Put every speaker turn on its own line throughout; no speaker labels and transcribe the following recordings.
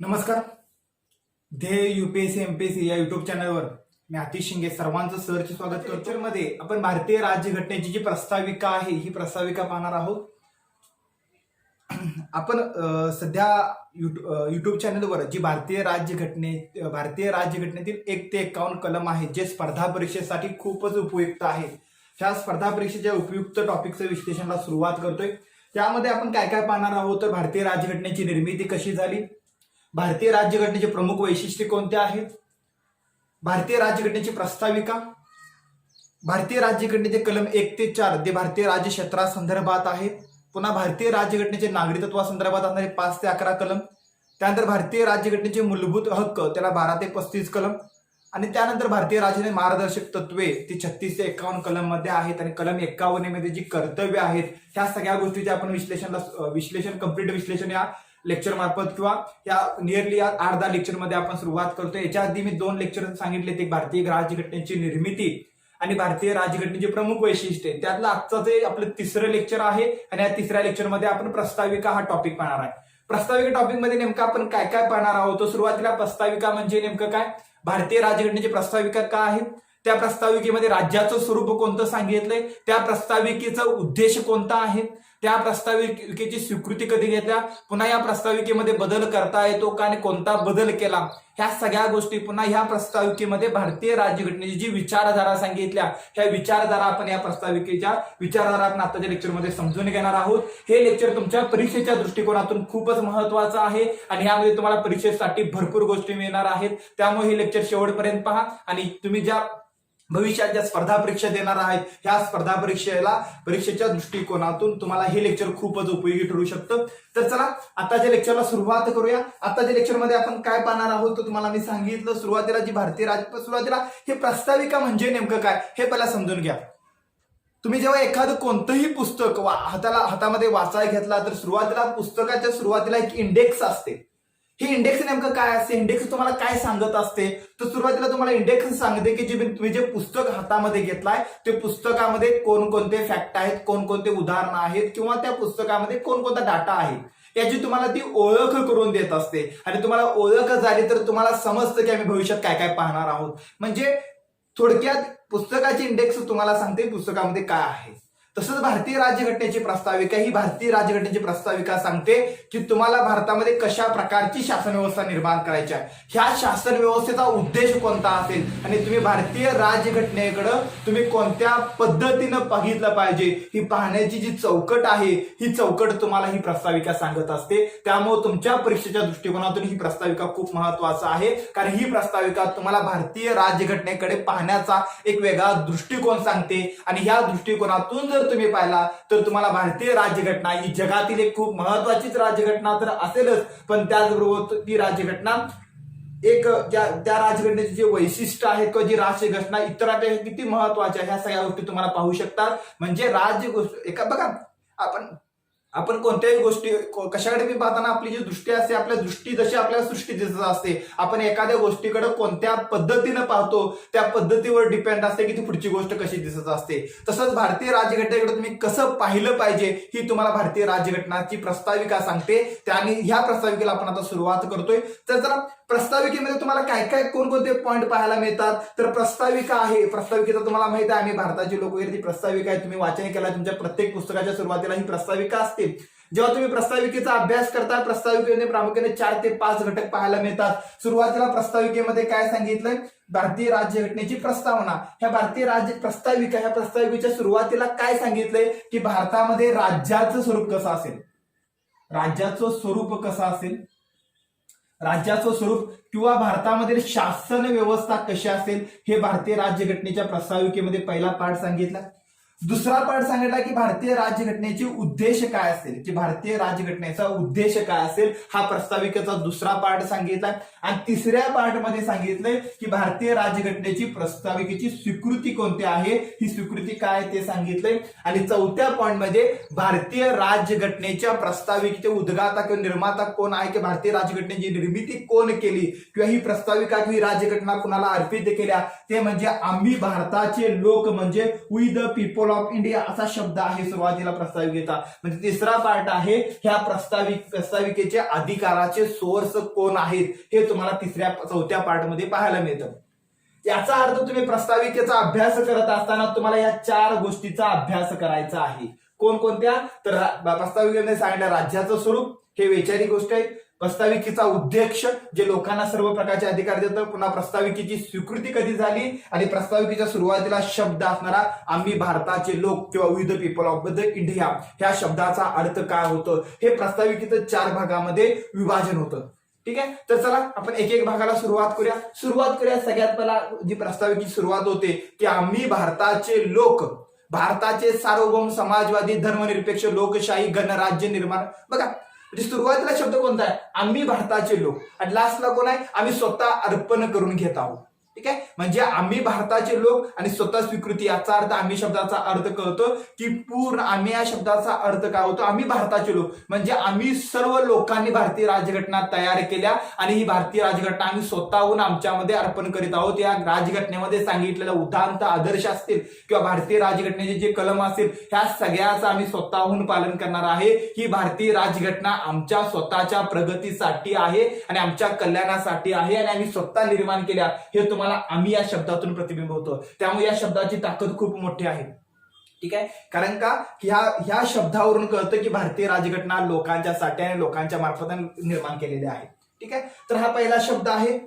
नमस्कार. ध्येय UPSC MPSC या युट्यूब चॅनलवर मी आतिश शिंगे सर्वांचं सहर्ष स्वागत करतो. मध्ये आपण भारतीय राज्यघटनेची जी प्रस्ताविका आहे ही प्रस्ताविका पाहणार आहोत. आपण सध्या युट्यूब चॅनलवर जी भारतीय राज्यघटनेतील 1 ते 51 कलम आहे जे स्पर्धा परीक्षेसाठी खूपच उपयुक्त आहे. ह्या स्पर्धा परीक्षेच्या उपयुक्त टॉपिकचं विश्लेषणाला सुरुवात करतोय. त्यामध्ये आपण काय काय पाहणार आहोत तर भारतीय राज्यघटनेची निर्मिती कशी झाली, भारतीय राज्यघटनेचे प्रमुख वैशिष्ट्ये कोणते आहेत, भारतीय राज्यघटनेची प्रस्ताविका, भारतीय राज्यघटनेचे कलम 1 ते 4 जे भारतीय राज्य क्षेत्रासंदर्भात आहेत, पुन्हा भारतीय राज्यघटनेचे नागरिकत्वासंदर्भात असणारे 5 ते 11 कलम, त्यानंतर भारतीय राज्यघटनेचे मूलभूत हक्क त्याला 12 ते 35 कलम आणि त्यानंतर भारतीय राज्यघटने मार्गदर्शक तत्वे ती 36 ते 51 कलम मध्ये आहेत आणि कलम 51 मध्ये जी कर्तव्य आहेत ह्या सगळ्या गोष्टीचे आपण कंप्लीट विश्लेषण या लेक्चर मार्फत किंवा या नियरली या 8-10 लेक्चर मध्ये आपण सुरुवात करतोय. याच्या आधी मी 2 लेक्चर सांगितले, एक भारतीय राज्यघटनेची निर्मिती आणि भारतीय राज्यघटनेचे प्रमुख वैशिष्ट्ये. त्यातलं आजचं जे आपलं 3रं लेक्चर आहे आणि या 3ऱ्या लेक्चरमध्ये आपण प्रस्ताविका हा टॉपिक पाहणार आहे. प्रस्ताविका टॉपिक मध्ये नेमकं आपण काय काय पाहणार आहोत तर सुरुवातीला प्रस्ताविका म्हणजे नेमकं काय, भारतीय राज्यघटनेची प्रस्ताविका काय आहे, त्या प्रस्ताविकेमध्ये राज्याचं स्वरूप कोणतं सांगितलंय, त्या प्रस्ताविकेचा उद्देश कोणता आहे, त्या प्रस्ताविकेची स्वीकृती कधी घेतल्या, पुन्हा या प्रस्ताविकेमध्ये बदल करता येतो का आणि कोणता बदल केला, ह्या सगळ्या गोष्टी पुन्हा ह्या प्रस्ताविकेमध्ये भारतीय राज्यघटनेची जी विचारधारा सांगितल्या ह्या विचारधारा आपण या प्रस्ताविकेच्या विचारधारा आपण आताच्या लेक्चरमध्ये समजून घेणार आहोत. हे लेक्चर तुमच्या परीक्षेच्या दृष्टिकोनातून खूपच महत्वाचं आहे आणि यामध्ये तुम्हाला परीक्षेसाठी भरपूर गोष्टी मिळणार आहेत. त्यामुळे हे लेक्चर शेवटपर्यंत पहा आणि तुम्ही ज्या भविष्यात ज्या स्पर्धा परीक्षा देणार आहेत ह्या स्पर्धा परीक्षेच्या दृष्टिकोनातून तुम्हाला हे लेक्चर खूपच उपयोगी ठरू शकतं. तर चला आताच्या लेक्चरला सुरुवात करूया. आताच्या लेक्चरमध्ये आपण काय पाहणार आहोत तर तुम्हाला मी सांगितलं सुरुवातीला जी सुरुवातीला हे प्रस्ताविका म्हणजे नेमकं काय हे पहिला समजून घ्या. तुम्ही जेव्हा एखादं कोणतंही पुस्तक हातामध्ये वाचायला घेतला तर सुरुवातीला पुस्तकाच्या सुरुवातीला एक इंडेक्स असते. हे इंडेक्स नेमकं काय असते, इंडेक्स तुम्हाला काय सांगत असते तर सुरुवातीला तुम्हाला इंडेक्स सांगते की तुम्ही जे पुस्तक हातामध्ये घेतलाय ते पुस्तकामध्ये कोणकोणते फॅक्ट आहेत, कोणकोणते उदाहरणं आहेत किंवा त्या पुस्तकामध्ये कोणकोणता डाटा आहे याची तुम्हाला ती ओळख करून देत असते. आणि तुम्हाला ओळख झाली तर तुम्हाला समजतं की आम्ही भविष्यात काय काय पाहणार आहोत. म्हणजे थोडक्यात पुस्तकाची इंडेक्स तुम्हाला सांगते पुस्तकामध्ये काय आहे. तसंच भारतीय राज्यघटनेची प्रस्ताविका ही भारतीय राज्यघटनेची प्रस्ताविका सांगते की तुम्हाला भारतामध्ये कशा प्रकारची शासन व्यवस्था निर्माण करायची आहे, ह्या शासन व्यवस्थेचा उद्देश कोणता असेल आणि तुम्ही भारतीय राज्यघटनेकडे तुम्ही कोणत्या पद्धतीनं बघितलं पाहिजे ही पाहण्याची जी चौकट आहे ही चौकट तुम्हाला ही प्रस्ताविका सांगत असते. त्यामुळे तुमच्या परीक्षेच्या दृष्टिकोनातून ही प्रस्ताविका खूप महत्वाचं आहे कारण ही प्रस्ताविका तुम्हाला भारतीय राज्यघटनेकडे पाहण्याचा एक वेगळा दृष्टिकोन सांगते आणि ह्या दृष्टिकोनातून जर तुम्ही पाहिला तर तुम्हाला भारतीय राज्यघटना ही जगातील एक खूप महत्वाचीच राज्यघटना तर असेलच, पण त्याचबरोबर ती राज्यघटना एक त्या राज्यघटनेचे जे वैशिष्ट्य आहेत किंवा जी राज्यघटना इतरांपेक्षा किती महत्वाची आहे ह्या सगळ्या गोष्टी तुम्हाला पाहू शकतात. म्हणजे बघा आपण कोणत्याही गोष्टी कशाकडे मी पाहताना आपली जी दृष्टी असते आपल्या दृष्टी जशी आपल्याला सृष्टी दिसत असते. आपण एखाद्या गोष्टीकडे कोणत्या पद्धतीनं पाहतो त्या पद्धतीवर डिपेंड असते की ती पुढची गोष्ट कशी दिसत असते. तसंच भारतीय राज्यघटनेकडे तुम्ही कसं पाहिलं पाहिजे ही तुम्हाला भारतीय राज्यघटनाची प्रस्ताविका सांगते. आणि ह्या प्रस्ताविकेला आपण आता सुरुवात करतोय. तर जरा प्रस्ताविकेमध्ये तुम्हाला काय काय कोणकोणते पॉईंट पाहायला मिळतात तर प्रस्ताविका आहे. प्रस्ताविकेचा तुम्हाला माहिती आहे आम्ही भारताचे लोक वगैरे ती प्रस्ताविका आहे तुम्ही वाचन केला तुमच्या प्रत्येक पुस्तकाच्या सुरुवातीला ही प्रस्ताविका असते. जेव्हा तुम्ही प्रस्ताविकेचा अभ्यास करता प्रस्ताविकेमध्ये प्रामुख्याने 4 ते 5 घटक पाहायला मिळतात. सुरुवातीला प्रस्ताविकेमध्ये काय सांगितलंय, भारतीय राज्यघटनेची प्रस्तावना. ह्या भारतीय ह्या प्रस्ताविकेच्या सुरुवातीला काय सांगितलंय की भारतामध्ये राज्याचं स्वरूप कसं असेल, राज्याचं स्वरूप किंवा भारतामध्ये शासन व्यवस्था कशी असेल हे भारतीय राज्यघटनेच्या प्रस्ताविकेमध्ये पहिला पार्ट सांगितला. दुसरा पार्ट सांगितला की भारतीय राज्यघटनेचे उद्देश काय असेल, की भारतीय राज्यघटनेचा उद्देश काय असेल हा प्रस्ताविकेचा दुसरा पार्ट सांगितला. आणि तिसऱ्या पार्ट मध्ये सांगितलंय की भारतीय राज्यघटनेची प्रस्ताविकेची स्वीकृती कोणती आहे, ही स्वीकृती काय ते सांगितलंय. आणि चौथ्या पॉइंट मध्ये भारतीय राज्यघटनेच्या प्रस्ताविकेचे उद्गाता किंवा निर्माता कोण आहे, की भारतीय राज्यघटनेची निर्मिती कोण केली किंवा ही प्रस्ताविका किंवा राज्यघटना कुणाला अर्पित केल्या ते म्हणजे आम्ही भारताचे लोक म्हणजे we the people of India असा शब्द आहे सुरुवातीला प्रस्ताविकेचा. म्हणजे तिसरा पार्ट आहे ह्या प्रस्ताविकेचे अधिकाराचे सोर्स कोण आहेत हे तुम्हाला चौथ्या पार्ट मध्ये पाहायला मिळतं. याचा अर्थ तुम्ही प्रस्ताविकेचा अभ्यास करत असताना तुम्हाला या 4 गोष्टीचा अभ्यास करायचा आहे. कोणकोणत्या? तर प्रस्ताविकेमध्ये सांगितलं राज्याचं स्वरूप हे वैचारिक गोष्ट आहे. प्रस्ताविकेचा उद्देश जे लोकांना सर्व प्रकारचे अधिकार देतं. पुन्हा प्रस्ताविकेची स्वीकृती कधी झाली आणि प्रस्ताविकेच्या सुरुवातीला शब्द असणारा आम्ही भारताचे लोक किंवा we the people of the India ह्या शब्दाचा अर्थ काय होतं हे प्रस्ताविकेचं 4 भागामध्ये विभाजन होतं. ठीक आहे. तर चला आपण एक एक भागाला सुरुवात करूया. सगळ्यात पहिला जी प्रस्ताविकेची सुरुवात होते की आम्ही भारताचे लोक, भारताचे सार्वभौम समाजवादी धर्मनिरपेक्ष लोकशाही गणराज्य निर्माण. बघा म्हणजे सुरुवातीला शब्द कोणता आहे? आम्ही भारताचे लोक. आणि लास्टला कोण आहे? आम्ही स्वतः अर्पण करून घेत आहोत. ठीक आहे. म्हणजे आम्ही भारताचे लोक आणि स्वतः स्वीकृती याचा अर्थ आम्ही शब्दाचा अर्थ कळतो की पूर्ण आम्ही या शब्दाचा अर्थ काय होतो? आम्ही भारताचे लोक म्हणजे आम्ही सर्व लोकांनी भारतीय राज्यघटना तयार केल्या आणि ही भारतीय राज्यघटना आम्ही स्वतःहून आमच्यामध्ये अर्पण करीत आहोत. या राजघटनेमध्ये सांगितलेल्या उदात्त आदर्श असतील किंवा भारतीय राज्यघटनेचे जे कलम असतील ह्या सगळ्याचं आम्ही स्वतःहून पालन करणार आहे. ही भारतीय राज्यघटना आमच्या स्वतःच्या प्रगतीसाठी आहे आणि आमच्या कल्याणासाठी आहे आणि आम्ही स्वतः निर्माण केल्या हे तुम्हाला आम्ही या शब्दातून प्रतिबिंब होतो. त्यामुळे या शब्दाची ताकद खूप मोठी आहे. ठीक आहे. कारण का ह्या शब्दावरून कळतं की भारतीय राज्यघटना लोकांच्या साठी आणि लोकांच्या मार्फत निर्माण केलेली आहे. ठीक आहे. तर हा पहिला शब्द आहे.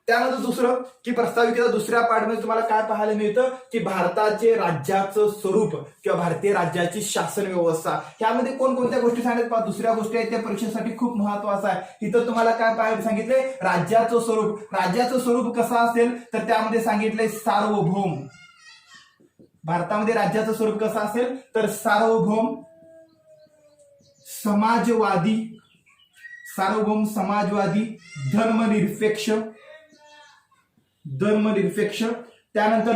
त्यानंतर दुसरं की प्रस्ताविकेच्या दुसऱ्या पार्टमध्ये तुम्हाला काय पाहायला मिळतं की भारताचे राज्याचं स्वरूप किंवा भारतीय राज्याची शासन व्यवस्था ह्यामध्ये कोणकोणत्या गोष्टी सांगितल्या? दुसऱ्या गोष्टी आहेत त्या परीक्षेसाठी खूप महत्वाचं आहे. इथं तुम्हाला काय पाहायला सांगितलंय? राज्याचं स्वरूप. राज्याचं स्वरूप कसं असेल तर त्यामध्ये सांगितलंय सार्वभौम. भारतामध्ये राज्याचं स्वरूप कसं असेल तर सार्वभौम समाजवादी धर्मनिरपेक्ष त्यानंतर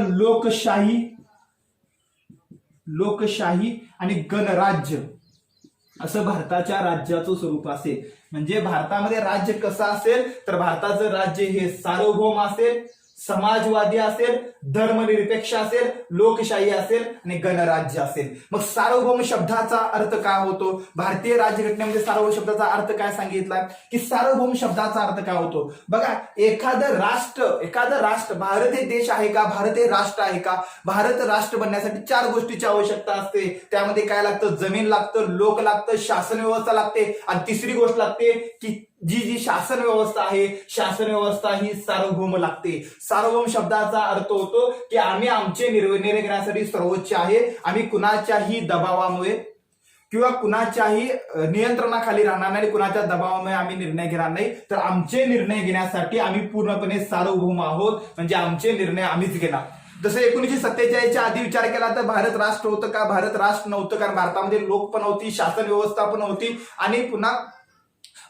लोकशाही आणि गणराज्य असं भारताच्या राज्याचं स्वरूप असेल. म्हणजे भारतामध्ये राज्य कसं असेल तर भारताचं राज्य हे सार्वभौम असेल, समाजवादी असेल, धर्मनिरपेक्ष असेल, लोकशाही असेल आणि गणराज्य असेल. मग सार्वभौम शब्दाचा अर्थ काय होतो? भारतीय राज्यघटनेमध्ये सार्वभौम शब्दाचा अर्थ काय सांगितला की सार्वभौम शब्दाचा अर्थ काय होतो? बघा एखादं राष्ट्र भारत हे देश आहे का? भारत हे राष्ट्र आहे का? भारत राष्ट्र बनण्यासाठी 4 गोष्टीची आवश्यकता असते. त्यामध्ये काय लागतं? जमीन लागतं, लोक लागतं, शासन व्यवस्था लागते आणि तिसरी गोष्ट लागते की जी शासन व्यवस्था आहे, शासन व्यवस्था ही सार्वभौम लागते. सार्वभौम शब्दाचा अर्थ होतो की आम्ही आमचे निर्णय घेण्यासाठी सर्वोच्च आहे. आम्ही कुणाच्याही दबावामुळे किंवा कुणाच्याही नियंत्रणाखाली राहणार नाही, कुणाच्या दबावामुळे आम्ही निर्णय घेणार नाही. तर आमचे निर्णय घेण्यासाठी आम्ही पूर्णपणे सार्वभौम आहोत. म्हणजे आमचे निर्णय आम्हीच घेणार. जसं 1947च्या आधी विचार केला तर भारत राष्ट्र होतं का? भारत राष्ट्र नव्हतं. कारण भारतामध्ये लोक पण होती, शासन व्यवस्था पण होती आणि पुन्हा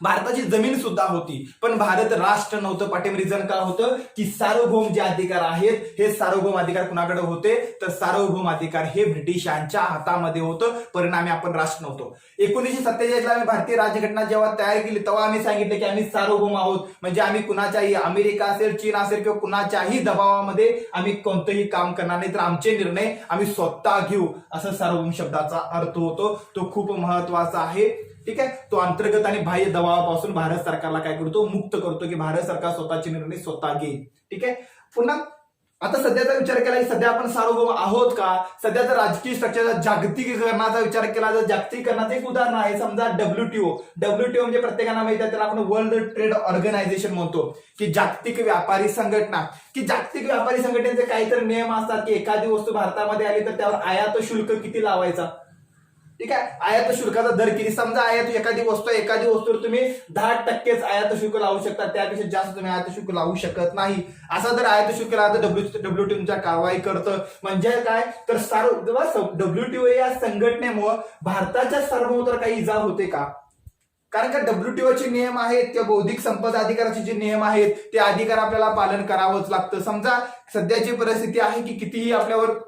भारताची जमीन सुद्धा होती. पण भारत राष्ट्र नव्हतं. पाठिंबा रिझन काय होतं की सार्वभौम जे अधिकार आहेत हे सार्वभौम अधिकार कुणाकडे होते तर सार्वभौम अधिकार हे ब्रिटिशांच्या हातामध्ये होतं. परिणामी आपण राष्ट्र नव्हतो. 1947ला आम्ही भारतीय राज्यघटना जेव्हा तयार केली तेव्हा आम्ही सांगितलं की आम्ही सार्वभौम आहोत. म्हणजे आम्ही कुणाच्याही अमेरिका असेल, चीन असेल किंवा कुणाच्याही दबावामध्ये आम्ही कोणतंही काम करणार नाही. तर आमचे निर्णय आम्ही स्वतः घेऊ असं सार्वभौम शब्दाचा अर्थ होतो. तो खूप महत्वाचा आहे. ठीक आहे. तो अंतर्गत आणि बाह्य दबावापासून भारत सरकारला काय करतो? मुक्त करतो की भारत सरकार स्वतःचे निर्णय स्वतः घेईल. ठीक आहे. पुन्हा आता सध्याचा विचार केला की सध्या आपण सार्वभौम आहोत का? सध्याचा राजकीय स्ट्रक्चरचा जागतिकीकरणाचा विचार केला तर जागतिकीकरणाचं एक उदाहरण आहे. समजा WTO म्हणजे प्रत्येकांना माहिती आहे त्याला आपण वर्ल्ड ट्रेड ऑर्गनायझेशन म्हणतो की जागतिक व्यापारी संघटना. की जागतिक व्यापारी संघटनेचे काहीतरी नियम असतात की एखादी वस्तू भारतामध्ये आली तर त्यावर आयात शुल्क किती लावायचा. ठीक आहे. आयात शुल्काचा दर किती? समजा एखादी वस्तूवर तुम्ही 10% आयात शुल्क लावू शकता. त्यापेक्षा जास्त तुम्ही आयात शुल्क लावू शकत नाही. असा जर आयात शुल्क लावला तर WTO तुमच्या कारवाई करतं. म्हणजे काय तर WTO या संघटनेमुळे भारताच्या सार्वभौमत्वावर काही इजा होते का? कारण का WTOचे नियम आहेत किंवा बौद्धिक संपदा अधिकाराचे जे नियम आहेत ते अधिकार आपल्याला पालन करावंच लागतं. समजा सध्याची परिस्थिती आहे की कितीही आपल्यावर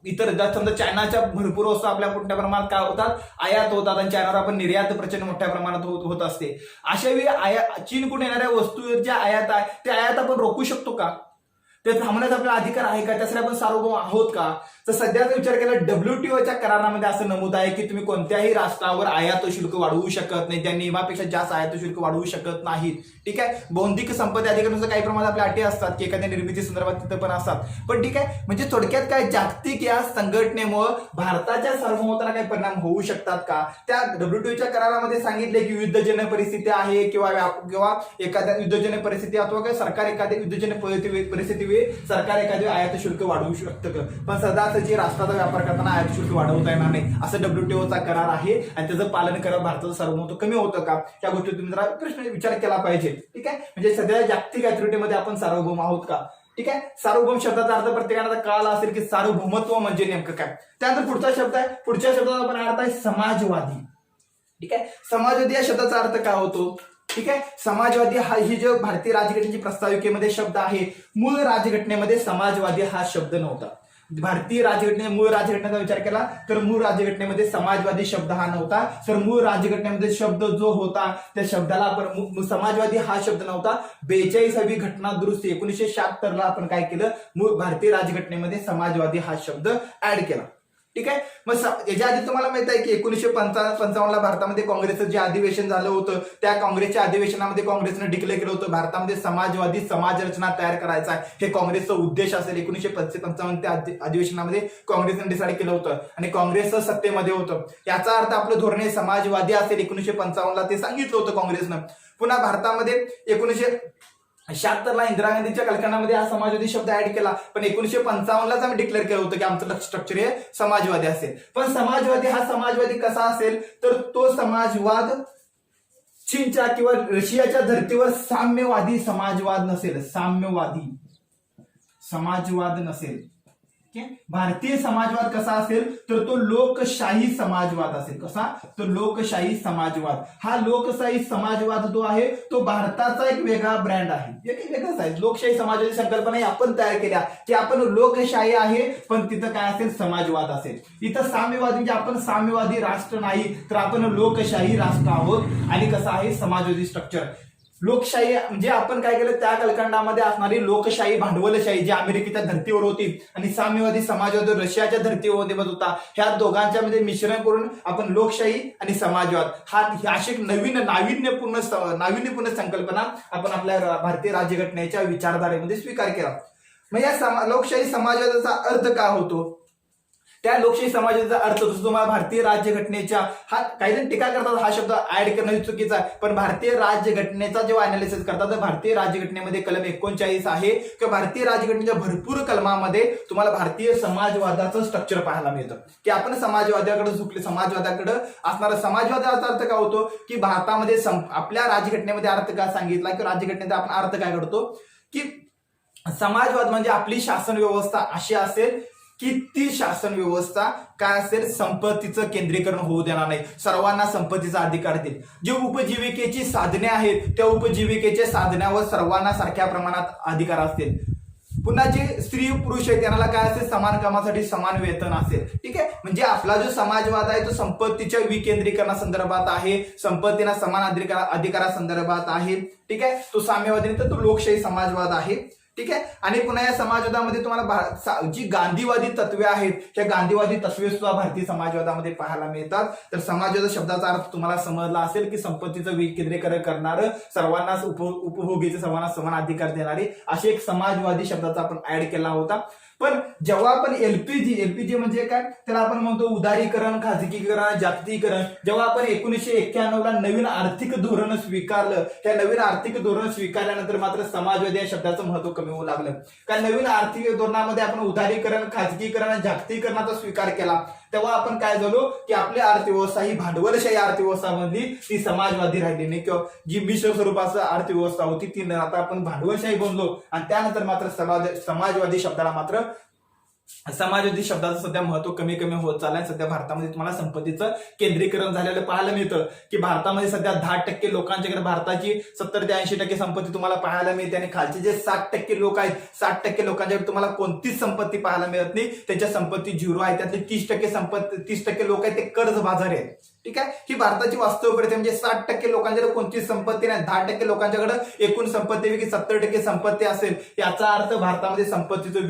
इतर समजा चायनाच्या भरपूर वस्तू आपल्या मोठ्या प्रमाणात काय होतात? आयात होतात आणि चायनावर आपण निर्यात प्रचंड मोठ्या प्रमाणात होत असते. अशा वेळी चीनकडून येणाऱ्या वस्तू ज्या आयात आहे त्या आयात आपण रोखू शकतो का? ते थांबण्याचा आपला अधिकार आहे का, त्यासाठी आपण सार्वभौम आहोत का? तर सध्याचा विचार केला WTOच्या करारामध्ये असं नमूद आहे की तुम्ही कोणत्याही राष्ट्रावर आयात शुल्क वाढवू शकत नाही, त्या नियमापेक्षा जास्त आयात शुल्क वाढवू शकत नाहीत. ठीक आहे, बौद्धिक संपत्ती अधिकारानुसार काही प्रमाणात आपल्या अटी असतात की एखाद्या निर्मिती संदर्भात तिथं पण असतात. पण ठीक आहे, म्हणजे थोडक्यात काय, जागतिक या संघटनेमुळे भारताच्या सार्वभौमत्वाला काही परिणाम होऊ शकतात का? त्या WTOच्या करारामध्ये सांगितले की युद्धजन्य परिस्थिती आहे किंवा एखाद्या युद्धजन्य परिस्थिती अथवा सरकार एखाद्या युद्धजन्य परिस्थिती सरकार एखादे आयात शुल्क वाढवू शकतं, पण सदासजी राष्ट्राचा व्यापार करताना आयात शुल्क वाढवता येणार नाही असं WTOचा करार आहे आणि त्याचं पालन करत भारताचं सार्वभौमत्व कमी होतं का, त्या गोष्टी तुम्ही जरा प्रश्न विचार केला पाहिजे. ठीक आहे, म्हणजे सध्या जागतिक ऍक्टिव्हिटीमध्ये आपण सार्वभौम आहोत का? ठीक आहे, सार्वभौम शब्दाचा अर्थ प्रत्येकाला कळाला असेल की सार्वभौमत्व म्हणजे नेमकं काय. त्यानंतर पुढचा शब्द आहे, पुढच्या शब्दाचा आपण अर्थ आहे समाजवादी. ठीक आहे, समाजवादी या शब्दाचा अर्थ काय होतो? ठीक आहे, समाजवादी ही जो भारतीय राज्यघटनेची प्रस्ताविकेमध्ये शब्द आहे, मूळ राज्यघटनेमध्ये समाजवादी हा शब्द नव्हता. भारतीय मूळ राज्यघटनेचा विचार केला तर मूळ राज्यघटनेमध्ये समाजवादी शब्द हा नव्हता. तर मूळ राज्यघटनेमध्ये शब्द जो होता त्या शब्दाला आपण समाजवादी हा शब्द नव्हता. 42वी घटना दुरुस्ती 1976 ला आपण काय केलं, मूळ भारतीय राज्यघटनेमध्ये समाजवादी हा शब्द ऍड केला. ठीक आहे, मग याच्या आधी तुम्हाला माहित आहे की 1955 ला भारतामध्ये काँग्रेसचं जे अधिवेशन झालं होतं, त्या काँग्रेसच्या अधिवेशनामध्ये काँग्रेसनं डिक्लेअर केलं होतं भारतामध्ये समाजवादी समाज रचना तयार करायचा आहे, हे काँग्रेसचा उद्देश असेल. 1955 त्या अधिवेशनामध्ये काँग्रेसने डिसाईड केलं होतं आणि काँग्रेस सत्तेमध्ये होतं. याचा अर्थ आपलं धोरण समाजवादी असेल. 1955 ला ते सांगितलं होतं काँग्रेसनं. पुन्हा भारतामध्ये 1976 ला इंदिरा गांधीच्या कालखंडामध्ये हा समाजवादी शब्द ऍड केला, पण 1955 लाच आम्ही डिक्लेअर केलं होतं की आमचं स्ट्रक्चर हे समाजवादी असेल. पण समाजवादी कसा असेल, तर तो समाजवाद चीनच्या किंवा रशियाच्या धर्तीवर साम्यवादी समाजवाद नसेल, साम्यवादी समाजवाद नसेल. भारतीय समाजवाद कसा असेल, तर तो लोकशाही समाजवाद असेल. कसा? तो लोकशाही समाजवाद. हा लोकशाही समाजवाद जो आहे तो भारताचा एक वेगळा ब्रँड आहे, एक वेगळाच आहे. लोकशाही समाजवादी संकल्पना आपण तयार केल्या की आपण लोकशाही आहे, पण तिथं काय असेल, समाजवाद असेल. इथं साम्यवादी म्हणजे आपण साम्यवादी राष्ट्र नाही, तर आपण लोकशाही राष्ट्र आहोत. आणि कसं आहे समाजवादी स्ट्रक्चर. लोकशाही म्हणजे आपण काय केलं, त्या कालखंडामध्ये असणारी लोकशाही भांडवलशाही जी अमेरिकेच्या धर्तीवर होती आणि साम्यवादी समाजवाद रशियाच्या धर्तीवर होता, ह्या दोघांच्या मध्ये मिश्रण करून आपण लोकशाही आणि समाजवाद हा अशी नाविन्यपूर्ण संकल्पना आपण आपल्या भारतीय राज्यघटनेच्या विचारधारेमध्ये स्वीकार केला. मग या लोकशाही समाजवादाचा अर्थ काय होतो? त्या लोकशाही समाजाचा अर्थ तुम्हाला भारतीय राज्यघटनेच्या, हा काही जण टीका करतात हा शब्द ऍड करणं चुकीचं आहे, पण भारतीय राज्यघटनेचा जेव्हा अनालिसिस करतात तर भारतीय राज्यघटनेमध्ये कलम 39 आहे किंवा भारतीय राज्यघटनेच्या भरपूर कलमामध्ये तुम्हाला भारतीय समाजवादाचं स्ट्रक्चर पाहायला मिळतं की आपण समाजवादाकडे झुकले. समाजवादाकडे असणारा समाजवादाचा अर्थ काय होतो की भारतामध्ये आपल्या राज्यघटनेमध्ये अर्थ काय सांगितला की राज्यघटनेचा आपण अर्थ काय करतो की समाजवाद म्हणजे आपली शासन व्यवस्था अशी असेल की ती शासन व्यवस्था काय असेल, संपत्तीचं केंद्रीकरण होऊ देणार नाही, सर्वांना संपत्तीचा अधिकार देईल. जे उपजीविकेची साधने आहेत त्या उपजीविकेच्या साधनावर सर्वांना सारख्या प्रमाणात अधिकार असतील. पुन्हा जे स्त्री पुरुष आहेत त्यांना काय असेल, समान कामासाठी समान वेतन असेल. ठीक आहे, म्हणजे आपला जो समाजवाद आहे तो संपत्तीच्या विकेंद्रीकरणासंदर्भात आहे, संपत्तीला समान अधिकारासंदर्भात आहे. ठीक आहे, तो साम्यवादी तर तो लोकशाही समाजवाद आहे. ठीक आहे, आणि पुन्हा या समाजवादामध्ये तुम्हाला जी गांधीवादी तत्वे आहेत त्या गांधीवादी तत्वे सुद्धा भारतीय समाजवादामध्ये पाहायला मिळतात. तर समाजवाद शब्दाचा अर्थ तुम्हाला समजला असेल की संपत्तीचं विकेंद्रीकरण करणारं, सर्वांना उपभोगीचे सर्वांना समान अधिकार देणारे असे एक समाजवादी शब्दाचा आपण ऍड केला होता. पण जेव्हा आपण एलपीजी म्हणजे काय, त्याला आपण म्हणतो उदारीकरण, खाजगीकरण, जागतिकीकरण. जेव्हा आपण 1991 ला नवीन आर्थिक धोरण स्वीकारलं, त्या नवीन आर्थिक धोरण स्वीकारल्यानंतर मात्र समाजवादी या शब्दाचं महत्व कमी होऊ लागलं. कारण नवीन आर्थिक धोरणामध्ये आपण उदारीकरण, खाजगीकरण आणि जागतिकीकरणाचा स्वीकार केला, तेव्हा आपण काय झालो की आपली अर्थव्यवस्था ही भांडवलशाही अर्थव्यवस्थामधली ती समाजवादी राहिली नाही, किंवा जी मिश्र स्वरूपाची अर्थव्यवस्था होती ती आता आपण भांडवलशाही बनलो. आणि त्यानंतर मात्र समाजवादी शब्दाचं सध्या महत्व कमी होत चाललंय. सध्या भारतामध्ये तुम्हाला संपत्तीचं केंद्रीकरण झालेलं पाहायला मिळतं की भारतामध्ये सध्या 10% लोकांच्याकडे भारताची 70 ते 80% संपत्ती तुम्हाला पाहायला मिळते आणि खालचे जे 60% लोक आहेत, 60% लोकांच्याकडे तुम्हाला कोणतीच संपत्ती पाहायला मिळत नाही. त्यांच्या संपत्ती 0 आहे. त्यातले 30% लोक आहेत ते कर्ज बाजार आहेत. ठीक आहे, ही भारताची वास्तव परिस्थिती म्हणजे 60% लोकांच्याकडे कोणतीच संपत्ती नाही, 10% लोकांच्याकडे एकूण संपत्तीपैकी 70% संपत्ती असेल, याचा अर्थ भारतामध्ये संपत्तीचं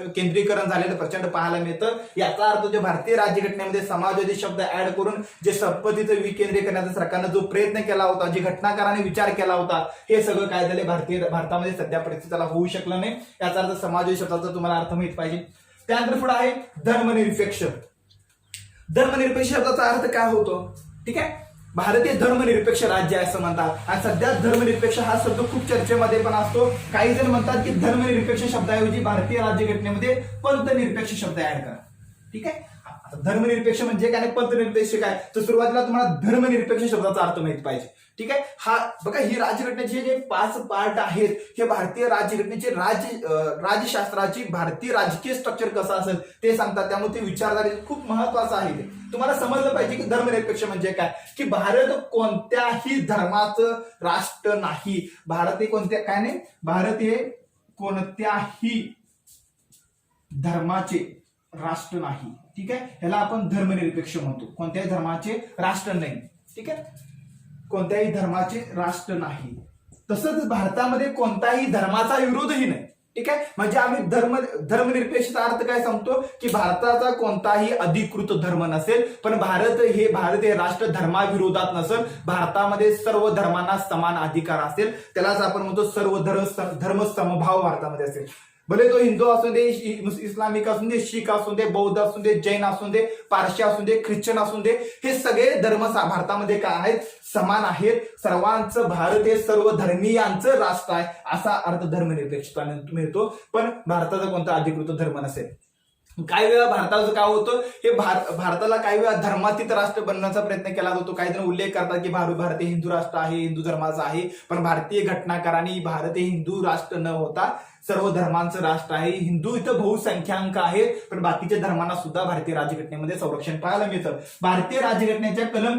केंद्रीकरण झालेलं प्रचंड पाहायला मिळतं. याचा अर्थ जे भारतीय राज्यघटनेमध्ये समाजवादी शब्द ऍड करून जे संपत्तीचं विकेंद्रीकरणाचा सरकारनं जो प्रयत्न केला होता, जे घटनाकाराने विचार केला होता, हे सगळं काय झाले भारतामध्ये सध्या परिस्थितीला होऊ शकलं नाही. याचा अर्थ समाजवादी शब्दाचा तुम्हाला अर्थ माहित पाहिजे. त्यानंतर पुढे आहे धर्मनिरपेक्ष. धर्मनिरपेक्ष शब्दाचा अर्थ काय होतो, ठीक आहे, भारतीय धर्मनिरपेक्ष राज्य आहे असं म्हणतात. आणि सध्या धर्मनिरपेक्ष हा शब्द खूप चर्चेमध्ये पण असतो. काही जण म्हणतात की धर्मनिरपेक्ष शब्दाऐवजी भारतीय राज्यघटनेमध्ये पंथनिरपेक्ष शब्द ऍड करा. ठीक आहे, आता धर्मनिरपेक्ष म्हणजे काय आणि पंथनिरपेक्ष काय, तर सुरुवातीला तुम्हाला धर्मनिरपेक्ष शब्दाचा अर्थ माहित पाहिजे. ठीक आहे, हा बघा, ही राज्यघटनेचे जे 5 पार्ट आहेत हे भारतीय राज्यघटनेचे राज्यशास्त्राची भारतीय राजकीय स्ट्रक्चर कसं असेल ते सांगतात. त्यामुळे ते विचारधारे खूप महत्वाचं आहे. तुम्हाला समजलं पाहिजे की धर्मनिरपेक्ष म्हणजे काय, की भारत कोणत्याही धर्माचं राष्ट्र नाही. भारत हे कोणत्या काय नाही, भारत हे कोणत्याही धर्माचे राष्ट्र नाही. ठीक आहे, ह्याला आपण धर्मनिरपेक्ष म्हणतो. कोणत्याही धर्माचे राष्ट्र नाही. ठीक आहे, कोणत्याही धर्माचे राष्ट्र नाही. तसंच भारतामध्ये कोणत्याही धर्माचा विरोधही नाही. ठीक आहे, म्हणजे आम्ही धर्मनिरपेक्षचा अर्थ काय सांगतो, की भारताचा कोणताही अधिकृत धर्म नसेल, पण भारत हे राष्ट्र धर्माविरोधात नसेल, भारतामध्ये सर्व धर्मांना समान अधिकार असेल, त्यालाच आपण म्हणतो सर्व धर्म समभाव भारतामध्ये असेल. भले तो हिंदू असू दे, इस्लामिक असू दे, शीख असू दे, बौद्ध असू दे, जैन असू दे, पारशी असू दे, ख्रिश्चन असू दे, हे सगळे धर्म भारतामध्ये काय आहेत, समान आहेत. सर्वांचं भारत हे सर्व धर्मीयांचं राष्ट्र आहे असा अर्थ धर्मनिरपेक्षता मिळतो. पण भारताचा कोणता अधिकृत धर्म नसेल. काही वेळा भारताचं काय होतं, हे भारताला काही वेळा धर्मातीत राष्ट्र बनण्याचा प्रयत्न केला जातो. काही जण उल्लेख करतात की भारत हे हिंदू राष्ट्र आहे, हिंदू धर्माचं आहे, पण भारतीय घटनाकारांनी भारत हे हिंदू राष्ट्र न होता सर्व धर्मांचं राष्ट्र आहे. हिंदू इथं बहुसंख्याक आहे, पण बाकीच्या धर्मांना सुद्धा भारतीय राज्यघटनेमध्ये संरक्षण पाहायला मिळतं. भारतीय राज्यघटनेच्या कलम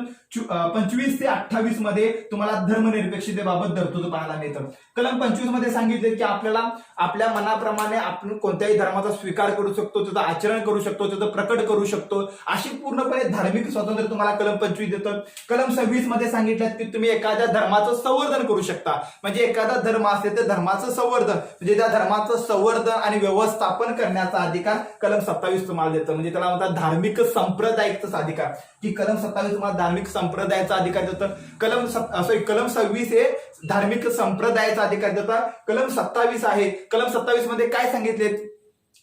25 ते 28 मध्ये तुम्हाला धर्मनिरपेक्षतेबाबत तरतूद पाहायला मिळतं. कलम 25 मध्ये सांगितले की आपल्याला आपल्या मनाप्रमाणे आपण कोणत्याही धर्माचा स्वीकार करू शकतो, त्याचं आचरण करू शकतो, त्याचं प्रकट करू शकतो, अशी पूर्णपणे धार्मिक स्वातंत्र्य तुम्हाला कलम 25 देतं. कलम 26 मध्ये सांगितलं की तुम्ही एखाद्या धर्माचं संवर्धन करू शकता. म्हणजे एखादा धर्म असेल तर धर्माचं संवर्धन, म्हणजे त्या धर्माचं संवर्धन आणि व्यवस्थापन करण्याचा अधिकार कलम 27 तुम्हाला देतं. म्हणजे त्याला म्हणतात धार्मिक संप्रदायिकचा अधिकार, की कलम 27 तुम्हाला धार्मिक संप्रदायाचा अधिकार देतं. कलम 26 हे धार्मिक संप्रदायाचा अधिकार देतात. कलम 27 आहे, कलम 27 मध्ये काय सांगितले,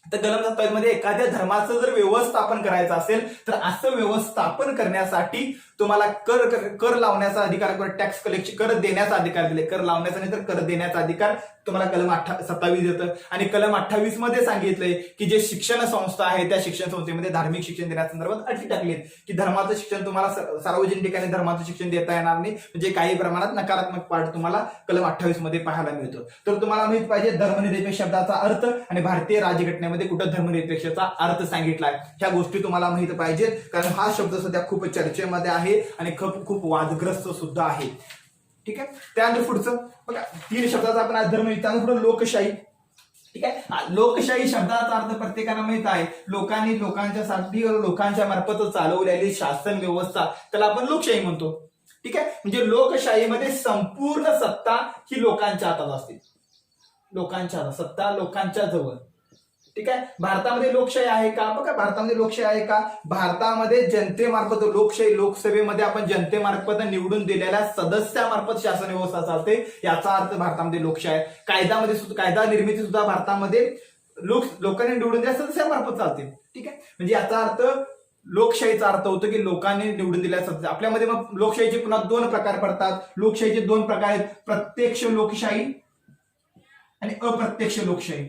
तर कलम 27 मध्ये एखाद्या धर्माचं जर व्यवस्थापन करायचं असेल तर असं व्यवस्थापन करण्यासाठी तुम्हाला कर लावण्याचा अधिकार, टॅक्स कलेक्शन, कर देण्याचा अधिकार दिले. कर लावण्याचा नाही तर कर देण्याचा अधिकार तुम्हाला कलम 27 देतं. आणि कलम 28 मध्ये सांगितलंय की जे शिक्षण संस्था आहे त्या शिक्षण संस्थेमध्ये धार्मिक शिक्षण देण्यासंदर्भात अटी टाकलीत, की धर्माचं शिक्षण तुम्हाला सार्वजनिक ठिकाणी धर्माचं शिक्षण देता येणार नाही. म्हणजे काही प्रमाणात नकारात्मक पार्ट तुम्हाला कलम 28 मध्ये पाहायला मिळतो. तर तुम्हाला माहित पाहिजे धर्मनिरपेक्ष शब्दाचा अर्थ आणि भारतीय राज्यघटनेमध्ये कुठं धर्मनिरपेक्षचा अर्थ सांगितलाय. ह्या गोष्टी तुम्हाला माहित पाहिजेत, कारण हा शब्द सध्या खूप चर्चेमध्ये आहे आणि खूप वादग्रस्त सुद्धा आहे. ठीक आहे, त्यानंतर पुढचं बघा, 3 शब्दाचा आपण आज धर्म, त्यानंतर पुढे लोकशाही. ठीक आहे, लोकशाही शब्दाचा अर्थ प्रत्येकाला माहित आहे, लोकांनी लोकांच्यासाठी लोकांच्या मार्फत चालवलेली शासन व्यवस्था, त्याला आपण लोकशाही म्हणतो. ठीक आहे, म्हणजे लोकशाहीमध्ये संपूर्ण सत्ता ही लोकांच्या हातात असते. लोकांच्या हातात सत्ता, लोकांच्या जवळ. ठीक आहे, भारतामध्ये लोकशाही आहे का, बघा भारतामध्ये लोकशाही आहे का, भारतामध्ये जनतेमार्फत लोकशाही, लोकसभेमध्ये आपण जनतेमार्फत निवडून दिलेल्या सदस्यामार्फत शासन व्यवस्था चालते. याचा अर्थ भारतामध्ये लोकशाही. कायदा निर्मिती सुद्धा भारतामध्ये लोकांनी निवडून दिलेल्या सदस्यामार्फत चालते. ठीक आहे, म्हणजे याचा अर्थ लोकशाहीचा अर्थ होतो की लोकांनी निवडून दिलेल्या सदस्य. आपल्यामध्ये मग लोकशाहीचे पुन्हा 2 प्रकार पडतात. लोकशाहीचे 2 प्रकार आहेत, प्रत्यक्ष लोकशाही आणि अप्रत्यक्ष लोकशाही.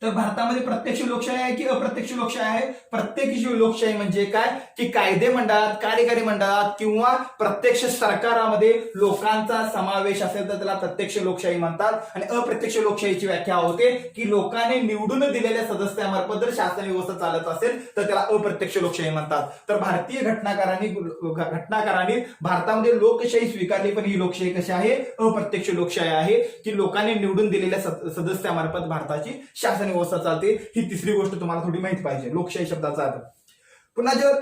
तर भारतामध्ये प्रत्यक्ष लोकशाही आहे की अप्रत्यक्ष लोकशाही आहे. प्रत्यक्ष लोकशाही म्हणजे काय, की कायदे मंडळात, कार्यकारी मंडळात किंवा प्रत्यक्ष सरकारामध्ये लोकांचा समावेश असेल तर त्याला प्रत्यक्ष लोकशाही म्हणतात. आणि अप्रत्यक्ष लोकशाहीची व्याख्या होते की लोकांनी निवडून दिलेल्या सदस्यामार्फत जर शासन व्यवस्था चालत असेल तर त्याला अप्रत्यक्ष लोकशाही म्हणतात. तर भारतीय घटनाकारांनी भारतामध्ये लोकशाही स्वीकारली, पण ही लोकशाही कशी आहे, अप्रत्यक्ष लोकशाही आहे, की लोकांनी निवडून दिलेल्या सदस्यामार्फत भारताची शासन व्यवस्था चालते. ही 3री गोष्ट तुम्हाला थोडी माहिती पाहिजे लोकशाही शब्दाचा अर्थ. पुन्हा जर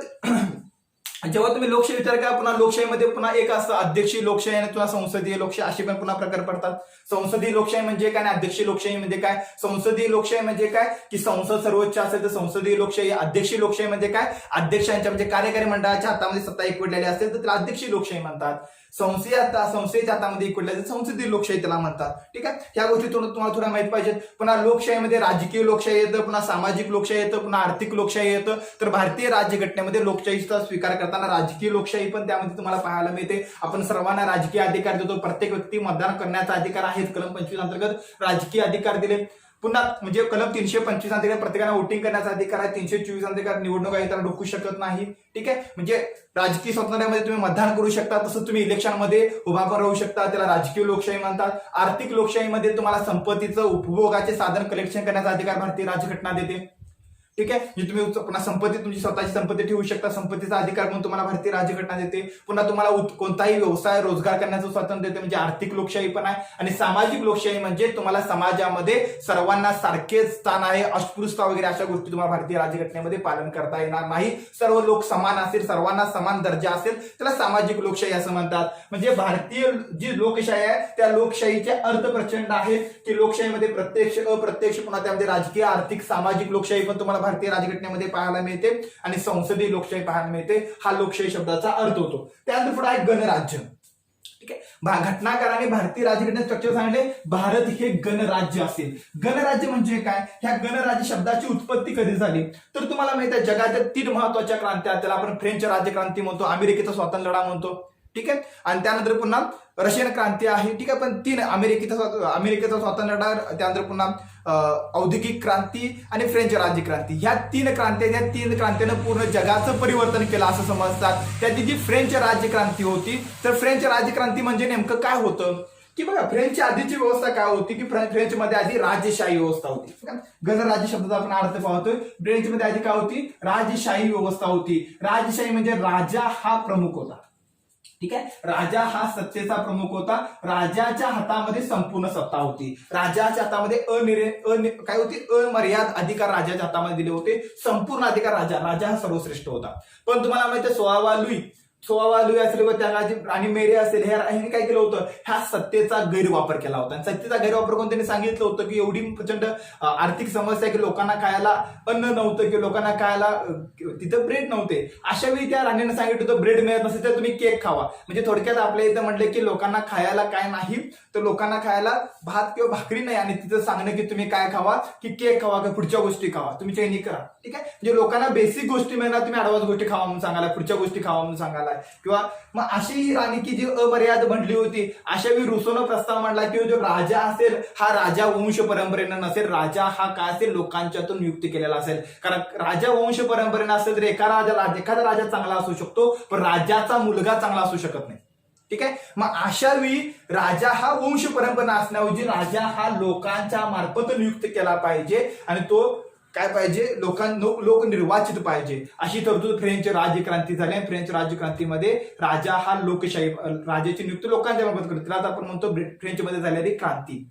जेव्हा तुम्ही लोकशाही विचार करा, पुन्हा लोकशाहीमध्ये पुन्हा एक असतं अध्यक्षीय लोकशाही आणि पुन्हा संसदीय लोकशाही, असे पण पुन्हा प्रकार पडतात. संसदीय लोकशाही म्हणजे काय आणि अध्यक्षीय लोकशाही म्हणजे काय? संसदीय लोकशाही म्हणजे काय की संसद सर्वोच्च असेल तर संसदीय लोकशाही. अध्यक्षीय लोकशाही म्हणजे काय? अध्यक्षांच्या म्हणजे कार्यकारी मंडळाच्या हातामध्ये सत्ता एकवटलेली असेल तर त्याला अध्यक्षीय लोकशाही म्हणतात. संसदेच्या हातामध्ये एकवटलेली संसदीय लोकशाही त्याला म्हणतात. ठीक आहे, ह्या गोष्टी तुम्हाला थोड्या माहित पाहिजेत. पुन्हा लोकशाहीमध्ये राजकीय लोकशाही येतं, पुन्हा सामाजिक लोकशाही येतं, पुन्हा आर्थिक लोकशाही येतं. तर भारतीय राज्यघटनेमध्ये लोकशाहीचा स्वीकार करताना राजकीय लोकशाही पण त्यामध्ये तुम्हाला पाहायला मिळते. आपण सर्वांना राजकीय अधिकार देतो, प्रत्येक व्यक्ती मतदान करण्याचा अधिकार आहे. कलम 25 अंतर्गत राजकीय अधिकार दिले. पुन्हा म्हणजे कलम 325 अंतर्गत प्रत्येकाला वोटिंग करण्याचा अधिकार आहे. 324 अंतर्गत निवडणूक आयोगाला रोखू शकत नाही. ठीक आहे, म्हणजे राजकीय स्वातंत्र्यामध्ये तुम्ही मतदान करू शकता, तसंच तुम्ही इलेक्शनमध्ये उभा पण राहू शकता, त्याला राजकीय लोकशाही म्हणतात. आर्थिक लोकशाहीमध्ये तुम्हाला संपत्तीचं उपभोगाचे साधन कलेक्शन करण्याचा अधिकार भारतीय राज्यघटना देते. ठीक आहे, म्हणजे तुम्ही पुन्हा संपत्ती तुमची स्वतःची संपत्ती ठेवू शकता, संपत्तीचा अधिकार म्हणून तुम्हाला भारतीय राज्यघटना देते. पुन्हा तुम्हाला कोणताही व्यवसाय रोजगार करण्याचं स्वातंत्र्य देते, म्हणजे आर्थिक लोकशाही पण आहे. आणि सामाजिक लोकशाही म्हणजे तुम्हाला समाजामध्ये सर्वांना सारखे स्थान आहे, अस्पृश्यता वगैरे अशा गोष्टी तुम्हाला भारतीय राज्यघटनेमध्ये पालन करता येणार नाही. सर्व लोक समान असेल, सर्वांना समान दर्जा असेल, त्याला सामाजिक लोकशाही असं म्हणतात. म्हणजे भारतीय जी लोकशाही आहे त्या लोकशाहीचे अर्थ प्रचंड आहे की लोकशाहीमध्ये प्रत्यक्ष अप्रत्यक्ष पुन्हा त्यामध्ये राजकीय आर्थिक सामाजिक लोकशाही पण तुम्हाला भारतीय राज्यघटनेमध्ये पाहायला मिळते आणि संसदीय लोकशाही पाहायला मिळते. हा लोकशाही शब्दाचा अर्थ होतो. त्यानंतर पुढे आहे गणराज्य. ठीक आहे, घटनाकाराने भारतीय राज्यघटनेचे स्ट्रक्चर सांगितले, भारत हे गणराज्य असेल. गणराज्य म्हणजे काय? ह्या गणराज्य शब्दाची उत्पत्ती कधी झाली तर तुम्हाला माहिती आहे जगाच्या 3 महत्वाच्या क्रांत्या, त्याला आपण फ्रेंच राज्यक्रांती म्हणतो, अमेरिकेचा स्वातंत्र्य लढा म्हणतो. ठीक आहे, आणि त्यानंतर पुन्हा रशियन क्रांती आहे. ठीक आहे, पण 3 अमेरिकेचा स्वातंत्र्य लढा, त्यानंतर पुन्हा औद्योगिक क्रांती आणि फ्रेंच राज्यक्रांती. ह्या 3 क्रांतीनं पूर्ण जगाचं परिवर्तन केलं असं समजतात. त्याची जी फ्रेंच राज्यक्रांती होती तर फ्रेंच राज्यक्रांती म्हणजे नेमकं काय होतं की बघा, फ्रेंचची आधीची व्यवस्था काय होती की फ्रेंचमध्ये आधी राजेशाही व्यवस्था होती. गणराज्य शब्दाचा आपण अर्थ पाहतोय. फ्रेंचमध्ये आधी काय होती? राजेशाही व्यवस्था होती. राजेशाही म्हणजे राजा हा प्रमुख होता. ठीक आहे, राजा हा सत्तेचा प्रमुख होता. राजाच्या हातामध्ये संपूर्ण सत्ता होती. राजाच्या हातामध्ये काय होती? अमर्याद अधिकार राजाच्या हातामध्ये दिले होते. संपूर्ण अधिकार राजा हा सर्वश्रेष्ठ होता. पण तुम्हाला माहिती आहे 16वा लुई असेल व त्या राणी मेरी असेल, ह्यांनी काय केलं होतं? ह्या सत्तेचा गैरवापर केला होता. आणि सत्तेचा गैरवापर करून त्यांनी सांगितलं होतं की एवढी प्रचंड आर्थिक समस्या आहे की लोकांना खायला अन्न नव्हतं, की लोकांना खायला तिथं ब्रेड नव्हते. अशा वेळी त्या राणीने सांगितलं होतं ब्रेड मिळत नसेल तर तुम्ही केक खावा. म्हणजे थोडक्यात आपल्या इथं म्हटलं की लोकांना खायला काय नाही तर लोकांना खायला भात किंवा भाकरी नाही, आणि तिथं सांगणं की तुम्ही काय खावा की केक खावा किंवा पुढच्या गोष्टी खावा, तुम्ही चैनी करा. ठीक आहे, म्हणजे लोकांना बेसिक गोष्टी मिळणार, तुम्ही ऍडव्हान्स गोष्टी खावा म्हणून सांगायला, पुढच्या गोष्टी खावा म्हणून सांगायला. किंवा मग अशी ही राणी की जी अमर्याद बनली होती, अशा वेळी रुसोनं प्रस्ताव मांडला की जो राजा असेल हा राजा वंश परंपरेनं नसेल, राजा हा काय असेल लोकांच्यातून नियुक्त केलेला असेल. कारण राजा वंश परंपरेनं असेल तर एखादा राजा चांगला असू शकतो पण राजाचा मुलगा चांगला असू शकत नाही. ठीक आहे, मग अशा वेळी राजा हा वंश परंपरा असण्याऐवजी राजा हा लोकांच्या मार्फत नियुक्त केला पाहिजे आणि तो काय पाहिजे? लोक निर्वाचित पाहिजे. अशी तरतूद फ्रेंच राज्यक्रांती झाली. फ्रेंच राज्यक्रांतीमध्ये राजा हा लोकशाही राजाची नियुक्ती लोकांच्या मार्फत करतो. त्याला आपण म्हणतो फ्रेंचमध्ये झालेली क्रांती.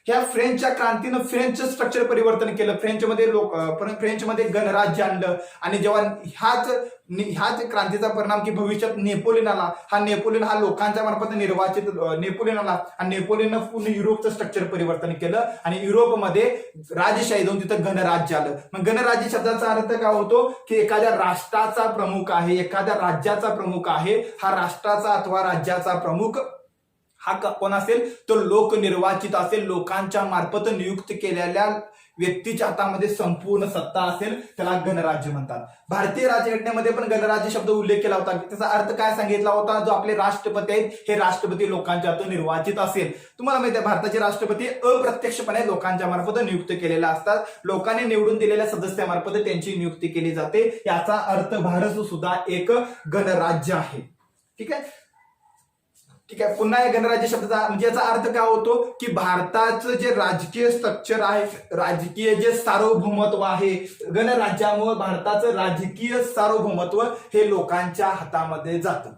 ह्या फ्रेंचच्या क्रांतीनं फ्रेंचचं स्ट्रक्चर परिवर्तन केलं. फ्रेंचमध्ये गणराज्य आणलं. आणि जेव्हा ह्याच क्रांतीचा परिणाम की भविष्यात नेपोलियन आला, नेपोलियन हा लोकांच्या मार्फत निर्वाचित नेपोलियन आला आणि नेपोलियननं पूर्ण युरोपचं स्ट्रक्चर परिवर्तन केलं आणि युरोपमध्ये राजेशाही जाऊन तिथं गणराज्य आलं. मग गणराज्य शब्दाचा अर्थ काय होतो की एखाद्या राष्ट्राचा प्रमुख आहे, एखाद्या राज्याचा प्रमुख आहे. हा राष्ट्राचा अथवा राज्याचा प्रमुख हा कोण असेल? तो लोकनिर्वाचित असेल, लोकांच्या मार्फत नियुक्त केलेल्या व्यक्तीच्या हातामध्ये संपूर्ण सत्ता असेल, त्याला गणराज्य म्हणतात. भारतीय राज्यघटनेमध्ये पण गणराज्य शब्द उल्लेख केला होता. त्याचा अर्थ काय सांगितला होता? जो आपले राष्ट्रपती आहेत हे राष्ट्रपती लोकांच्या हातून निर्वाचित असेल. तुम्हाला माहिती आहे भारताचे राष्ट्रपती अप्रत्यक्षपणे लोकांच्या मार्फत नियुक्त केलेले असतात. लोकांनी निवडून दिलेल्या सदस्यामार्फत त्यांची नियुक्ती केली जाते. याचा अर्थ भारत सुद्धा एक गणराज्य आहे. ठीक आहे, पुन्हा या गणराज्य शब्दाचा म्हणजे याचा अर्थ काय होतो की भारताचं जे राजकीय स्ट्रक्चर आहे, राजकीय जे सार्वभौमत्व आहे, गणराज्यामुळे भारताचं राजकीय सार्वभौमत्व हे लोकांच्या हातामध्ये जातं.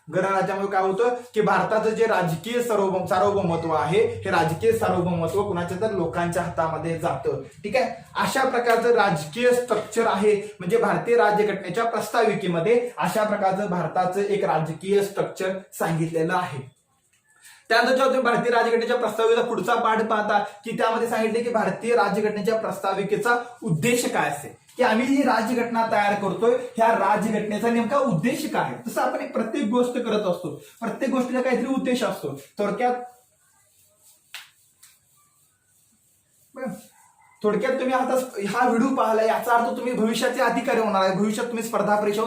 गणराज्यामुळे काय होतं की भारताचं जे राजकीय सार्वभौमत्व आहे हे राजकीय सार्वभौमत्व कुणाच्या तर लोकांच्या हातामध्ये जातं. ठीक आहे, अशा प्रकारचं राजकीय स्ट्रक्चर आहे. म्हणजे भारतीय राज्यघटनेच्या प्रस्ताविकेमध्ये अशा प्रकारचं भारताचं एक राजकीय स्ट्रक्चर सांगितलेलं आहे. त्यानंतर जेव्हा तुम्ही भारतीय राज्यघटनेच्या प्रस्ताविकेचा पुढचा पाठ पाहता की त्यामध्ये सांगितले की भारतीय राज्यघटनेच्या प्रस्ताविकेचा उद्देश काय असेल, की आम्ही ही राज्यघटना तयार करतोय, ह्या राज्यघटनेचा नेमका उद्देश काय आहे. तसं आपण एक प्रत्येक गोष्ट करत असतो, प्रत्येक गोष्टीचा काहीतरी उद्देश असतो. थोडक्यात तुम्ही आता हा व्हिडिओ पाहिला याचा अर्थ तुम्ही भविष्याचे अधिकारी होणार आहे. भविष्यात तुम्ही स्पर्धा परीक्षा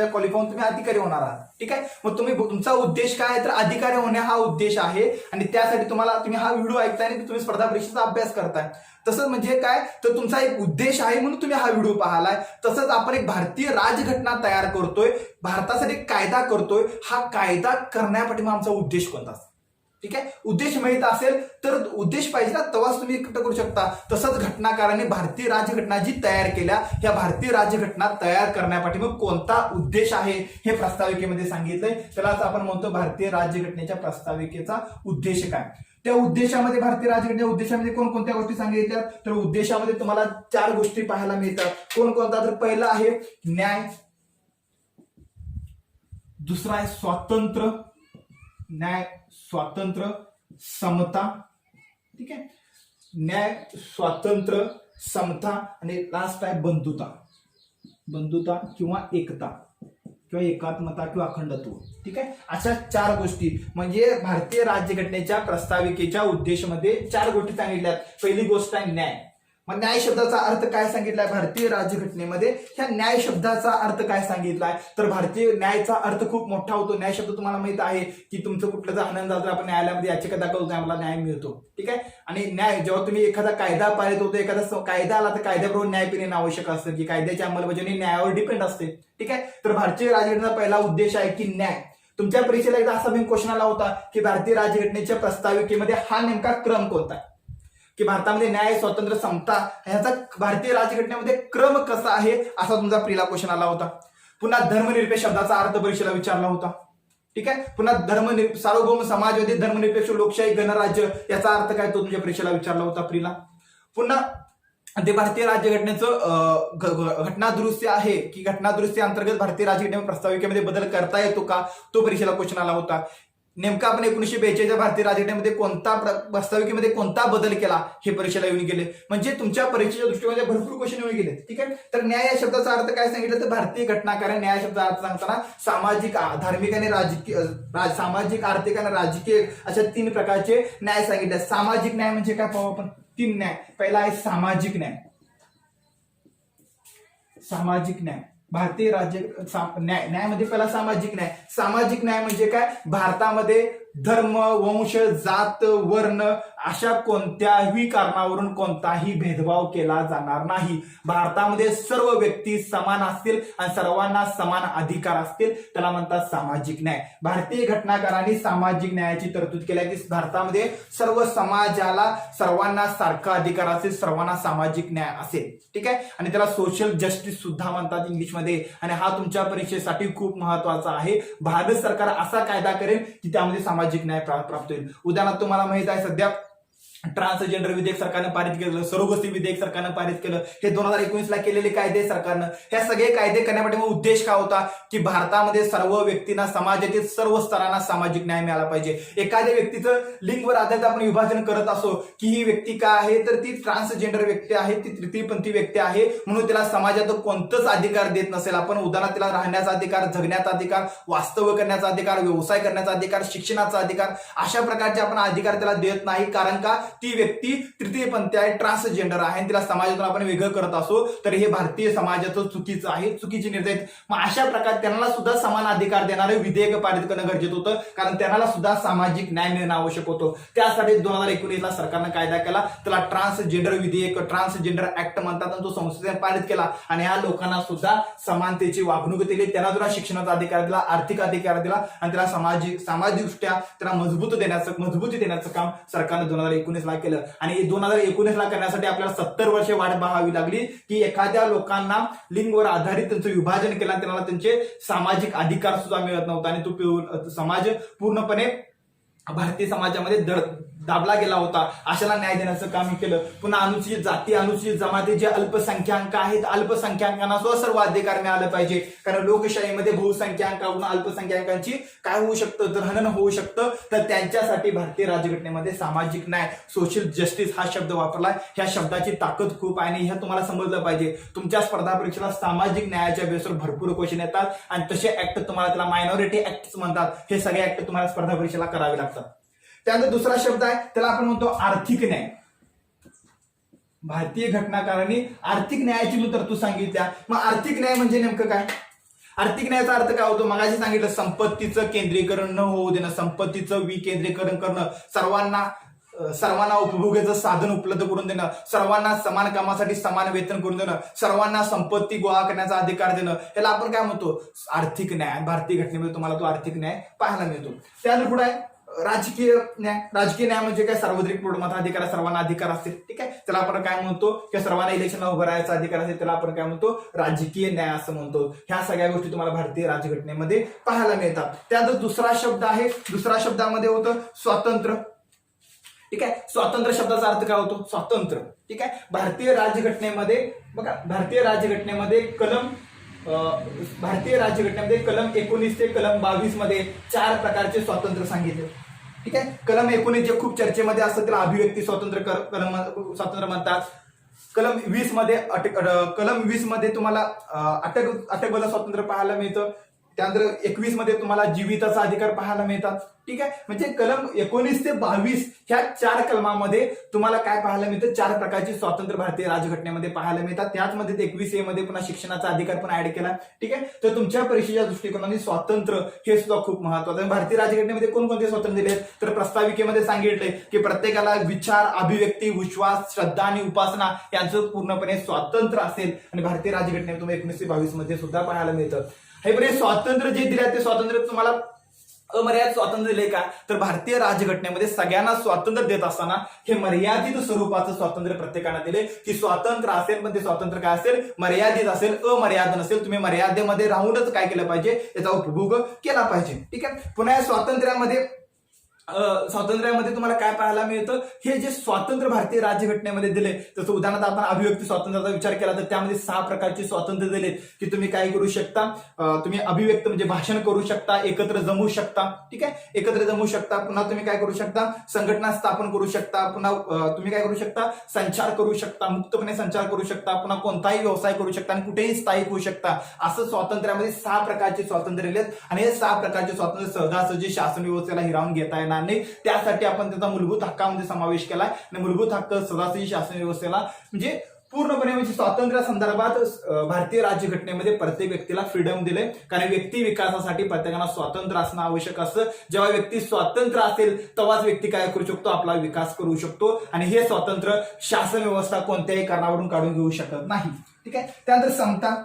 क्वालिफाय होऊन तुम्ही अधिकारी होणार आहात. ठीक आहे, मग तुमचा उद्देश काय आहे तर अधिकारी होणे हा उद्देश आहे. आणि त्यासाठी तुम्ही हा व्हिडिओ ऐकताय आणि तुम्ही स्पर्धा परीक्षेचा अभ्यास करताय. तसंच म्हणजे काय तर तुमचा एक उद्देश आहे म्हणून तुम्ही हा व्हिडिओ पाहिलाय. तसंच आपण एक भारतीय राज्यघटना तयार करतोय, भारतासाठी कायदा करतोय. हा कायदा करण्यापाठी आमचा उद्देश कोणता असतो. ठीक आहे, उद्देश माहित असेल तर उद्देश पाहिजे ना, तेव्हाच तुम्ही करू शकता. तसंच घटनाकारांनी भारतीय राज्यघटना जी तयार केल्या, ह्या भारतीय राज्यघटना तयार करण्यापाठी मग कोणता उद्देश आहे हे प्रस्ताविकेमध्ये सांगितलंय. त्यालाच आपण म्हणतो भारतीय राज्यघटनेच्या प्रस्ताविकेचा उद्देश काय. त्या उद्देशामध्ये भारतीय राज्यघटनेच्या उद्देशामध्ये कोणकोणत्या गोष्टी सांगितल्या तर उद्देशामध्ये तुम्हाला 4 गोष्टी पाहायला मिळतात. कोणकोणता तर पहिला आहे न्याय, दुसरा आहे स्वातंत्र्य, न्याय स्वातंत्र्य समता. ठीक आहे, न्याय स्वातंत्र्य समता आणि लास्ट आहे बंधुता किंवा एकता किंवा एकात्मता किंवा अखंडत्व. ठीक आहे, अशा 4 गोष्टी म्हणजे भारतीय राज्यघटनेच्या प्रस्ताविकेच्या उद्देशामध्ये 4 गोष्टी सांगितल्यात. पहिली गोष्ट आहे न्याय. मग न्याय शब्दाचा अर्थ काय सांगितलाय भारतीय राज्यघटनेमध्ये, ह्या न्याय शब्दाचा अर्थ काय सांगितलाय तर भारतीय न्यायचा अर्थ खूप मोठा होतो. न्याय शब्द तुम्हाला माहित आहे की तुमचं कुठलं जर आनंद झाला तर आपण न्यायालयामध्ये याचिका दाखवतो, आम्हाला न्याय मिळतो. ठीक आहे, आणि न्याय जेव्हा तुम्ही एखादा कायदा पारित होतो, एखादा कायदा आला तर कायद्याबरोबर न्याय पिणे आवश्यक असतं की कायद्याची अंमलबजावणी न्यायावर डिपेंड असते. ठीक आहे, तर भारतीय राज्यघटनेचा पहिला उद्देश आहे की न्याय. तुमच्या परीक्षेला एकदा असा बिन क्वेश्चन आला होता की भारतीय राज्यघटनेच्या प्रस्ताविकेमध्ये हा नेमका क्रम कोणता आहे, की भारतामध्ये न्याय स्वातंत्र्य समता ह्याचा भारतीय राज्यघटनेमध्ये क्रम कसा आहे असा तुमचा पहिला क्वेश्चन आला होता. पुन्हा धर्मनिरपेक्ष शब्दाचा अर्थ परीक्षेला विचारला होता. ठीक आहे, पुन्हा सार्वभौम समाजवादी धर्मनिरपेक्ष लोकशाही गणराज्य याचा अर्थ काय तो तुमच्या परीक्षेला विचारला होता प्रिला. पुन्हा ते भारतीय राज्यघटनेचं घटना दुरुस्ती आहे की घटना दुरुस्ती अंतर्गत भारतीय राज्यघटनेच्या प्रस्ताविकेमध्ये बदल करता येतो का, तो परीक्षेला क्वेश्चन आला होता. नेमका आपण 1942 भारतीय राज्यघटनेमध्ये कोणता प्रस्ताविकेमध्ये कोणता बदल केला हे परीक्षेला येऊन गेले. म्हणजे तुमच्या परीक्षेच्या दृष्टीने भरपूर क्वेश्चन येऊन गेले. ठीक आहे, तर न्याय या शब्दाचा अर्थ काय सांगितलं तर भारतीय घटनाकारांनी न्याय शब्दाचा अर्थ सांगताना सामाजिक, धार्मिक आणि राजकीय, सामाजिक, आर्थिक आणि राजकीय अशा 3 प्रकारचे न्याय सांगितले. सामाजिक न्याय म्हणजे काय पाहू आपण, 3 न्याय. पहिला आहे सामाजिक न्याय. सामाजिक न्याय भारतीय राज्य न्याय म्हणजे पहिला सामाजिक न्याय. सामाजिक न्याय म्हणजे काय, भारतामध्ये धर्म, वंश, जात, वर्ण अशा कोणत्याही कारणावरून कोणताही भेदभाव केला जाणार नाही. भारतामध्ये सर्व व्यक्ती समान असतील आणि सर्वांना समान अधिकार असतील, त्याला म्हणतात सामाजिक न्याय. भारतीय घटनाकारांनी सामाजिक न्यायाची तरतूद केली की भारतामध्ये सर्व समाजाला सर्वांना सारखा अधिकार असेल, सर्वांना सामाजिक न्याय असेल. ठीक आहे, आणि त्याला सोशल जस्टिस सुद्धा म्हणतात इंग्लिशमध्ये. आणि हा तुमच्या परीक्षेसाठी खूप महत्वाचा आहे. भारत सरकार असा कायदा करेल की त्यामध्ये सामाजिक न्याय प्राप्त होईल. उदाहरणार्थ तुम्हाला माहित आहे सध्या ट्रान्सजेंडर विधेयक सरकारनं पारित केलं, सरोगसी विधेयक सरकारनं पारित केलं, हे 2019 ला केलेले कायदे सरकारनं. हे सगळे कायदे करण्यासाठी मग उद्देश काय होता की भारतामध्ये सर्व व्यक्तींना, समाजातील सर्व स्तरांना सामाजिक न्याय मिळाला पाहिजे. एखाद्या व्यक्तीचं लिंगवर आधारित आपण विभाजन करत असो की ही व्यक्ती काय आहे तर ती ट्रान्सजेंडर व्यक्ती आहे, ती तृतीयपंथी व्यक्ती आहे म्हणून तिला समाजात कोणताच अधिकार देत नसेल आपण. उदाहरणार्थ तिला राहण्याचा अधिकार, जगण्याचा अधिकार, वास्तव्य करण्याचा अधिकार, व्यवसाय करण्याचा अधिकार, शिक्षणाचा अधिकार अशा प्रकारचे आपण अधिकार त्याला देत नाही. कारण का ती व्यक्ती तृतीयपंथी आहे, ट्रान्सजेंडर आहे आणि तिला समाजातून आपण वेगळं करत असो तर हे भारतीय समाजाचं चुकीचं आहे, चुकीचे निर्णय. मग अशा प्रकारे त्यांना सुद्धा समान अधिकार देणारे विधेयक पारित करणं गरजेचं होतं, कारण त्यांना सुद्धा सामाजिक न्याय मिळणं आवश्यक होतं. त्यासाठी 2019 ला सरकारनं कायदा केला, त्याला ट्रान्सजेंडर विधेयक, ट्रान्सजेंडर ऍक्ट म्हणतात आणि तो संसदेने पारित केला. आणि या लोकांना सुद्धा समानतेची वागणूक दिली, त्यांना सुद्धा शिक्षणाचा अधिकार दिला, आर्थिक अधिकार दिला आणि त्याला सामाजिकदृष्ट्या त्यांना मजबूती देण्याचं काम सरकारनं 2019 ला केलं आणि 2019 ला करण्यासाठी आपल्याला 70 वर्षे वाट पाहावी लागली की एखाद्या लोकांना लिंगवर आधारित त्यांचं विभाजन केलं आणि त्यांना त्यांचे सामाजिक अधिकार सुद्धा मिळत नव्हता आणि तो समाज पूर्णपणे भारतीय समाजामध्ये दाबला गेला होता. अशाला न्याय देण्याचं काम केलं. पुन्हा अनुसूचित जाती, अनुसूचित जमाती, जे अल्पसंख्याक आहेत, अल्पसंख्याकांना सर्व अधिकार मिळाले पाहिजे. कारण लोकशाहीमध्ये बहुसंख्याकांकडून अल्पसंख्याकांची काय होऊ शकतं, तर हनन होऊ शकतं. तर त्यांच्यासाठी भारतीय राज्यघटनेमध्ये सामाजिक न्याय, सोशल जस्टिस हा शब्द वापरला. ह्या शब्दाची ताकद खूप आहे आणि हे तुम्हाला समजलं पाहिजे. तुमच्या स्पर्धा परीक्षेला सामाजिक न्यायाच्या बेसवर भरपूर क्वेश्चन येतात आणि तसे ऍक्ट तुम्हाला त्याला मायनॉरिटी ऍक्ट म्हणतात. हे सगळे ऍक्ट तुम्हाला स्पर्धा परीक्षेला करावे लागतात. त्यानंतर दुसरा शब्द आहे त्याला आपण म्हणतो आर्थिक न्याय. भारतीय घटनाकारांनी आर्थिक न्यायाची मी तरतूद सांगितल्या. मग आर्थिक न्याय म्हणजे नेमकं काय? आर्थिक न्यायाचा अर्थ काय होतो? मगाशी सांगितलं, संपत्तीचं केंद्रीकरण न होऊ देणं, संपत्तीचं विकेंद्रीकरण करणं, सर्वांना उपभोगाचं साधन उपलब्ध करून देणं, सर्वांना समान कामासाठी समान वेतन करून देणं, सर्वांना संपत्ती गोळा करण्याचा अधिकार देणं, याला आपण काय म्हणतो? आर्थिक न्याय. भारतीय घटनेमध्ये तुम्हाला तो आर्थिक न्याय पाहायला मिळतो. त्यानंतर पुढे आहे राजकीय न्याय. राजकीय न्याय म्हणजे काय? सार्वत्रिक मताधिकार, सर्वांना अधिकार असतील. ठीक आहे, त्याला आपण काय म्हणतो? किंवा सर्वांना इलेक्शनला उभं राहायचा अधिकार असेल, त्याला आपण काय म्हणतो? राजकीय न्याय असं म्हणतो. ह्या सगळ्या गोष्टी तुम्हाला भारतीय राज्यघटनेमध्ये पाहायला मिळतात. त्यानंतर दुसरा शब्द आहे, दुसऱ्या शब्दामध्ये होतं स्वातंत्र्य. ठीक आहे, स्वातंत्र्य शब्दाचा अर्थ काय होतो? स्वातंत्र्य. ठीक आहे, भारतीय राज्यघटनेमध्ये बघा, भारतीय राज्यघटनेमध्ये कलम 19 ते कलम 22 मध्ये 4 प्रकारचे स्वातंत्र्य सांगितले. ठीक आहे, कलम 19 जे खूप चर्चेमध्ये असतं त्याला अभिव्यक्ती स्वातंत्र्य म्हणतात. कलम 20 मध्ये तुम्हाला अटकबद्ध स्वातंत्र्य पाहायला मिळतं. त्यानंतर 21 मध्ये तुम्हाला जीविताचा अधिकार पाहायला मिळतात. ठीक आहे, म्हणजे कलम 19 ते 22 ह्या 4 कलमामध्ये तुम्हाला काय पाहायला मिळतं? 4 प्रकारची स्वातंत्र्य भारतीय राज्यघटनेमध्ये पाहायला मिळतात. त्याचमध्ये 21A मध्ये पुन्हा शिक्षणाचा अधिकार पण ऍड केला. ठीक आहे, तर तुमच्या परीक्षेच्या दृष्टिकोनाने स्वातंत्र्य हे सुद्धा खूप महत्वाचं आहे. भारतीय राज्यघटनेमध्ये कोणकोणते स्वातंत्र्य दिले? तर प्रस्ताविकेमध्ये सांगितले की प्रत्येकाला विचार, अभिव्यक्ती, विश्वास, श्रद्धा आणि उपासना यांचं पूर्णपणे स्वातंत्र्य असेल आणि भारतीय राज्यघटनेमध्ये तुम्हाला 19 ते 22 मध्ये सुद्धा पाहायला मिळतं. हे बरे स्वातंत्र्य जे दिले ते स्वातंत्र्य तुम्हाला अमर्यादित स्वातंत्र्य दिले का? तर भारतीय राज्यघटनेमध्ये सगळ्यांना स्वातंत्र्य देत असताना हे मर्यादित स्वरूपाचं स्वातंत्र्य प्रत्येकाला दिले की स्वातंत्र्य असेल पण ते स्वातंत्र्य काय असेल? मर्यादित असेल, अमर्यादित नसेल. तुम्ही मर्यादेमध्ये राहूनच काय केलं पाहिजे? याचा उपभोग केला पाहिजे. ठीक आहे, पुन्हा या स्वातंत्र्यामध्ये तुम्हाला काय पाहायला मिळतं? हे जे स्वातंत्र्य भारतीय राज्यघटनेमध्ये दिले, तसं उदाहरणार्थ आपण अभिव्यक्ती स्वातंत्र्याचा विचार केला तर त्यामध्ये 6 प्रकारचे स्वातंत्र्य दिलेत की तुम्ही काय करू शकता? तुम्ही अभिव्यक्त म्हणजे भाषण करू शकता, एकत्र जमू शकता. ठीक आहे, एकत्र जमू शकता. पुन्हा तुम्ही काय करू शकता? संघटना स्थापन करू शकता. पुन्हा तुम्ही काय करू शकता? संचार करू शकता, मुक्तपणे संचार करू शकता. पुन्हा कोणताही व्यवसाय करू शकता आणि कुठेही स्थायिक होऊ शकता. असं स्वातंत्र्यामध्ये 6 प्रकारचे स्वातंत्र्य दिलेत आणि हे 6 प्रकारचे स्वातंत्र्य सहजासहजी शासन व्यवस्थेला हिरावून घेता येणार नाही. त्यासाठी आपण त्याचा मूलभूत हक्कामध्ये समावेश केलाय आणि मूलभूत हक्क सहजासहजी शासन व्यवस्थेला म्हणजे पूर्णपणे म्हणजे स्वातंत्र्या संदर्भात भारतीय राज्यघटनेमध्ये प्रत्येक व्यक्तीला फ्रीडम दिले. कारण व्यक्ती विकासासाठी प्रत्येकाला स्वातंत्र्य असणं आवश्यक असतं. जेव्हा व्यक्ती स्वातंत्र्य असेल तेव्हाच व्यक्ती काय करू शकतो? आपला विकास करू शकतो आणि हे स्वातंत्र्य शासन व्यवस्था कोणत्याही कारणावरून काढून घेऊ शकत नाही. ठीक आहे, त्यानंतर समता.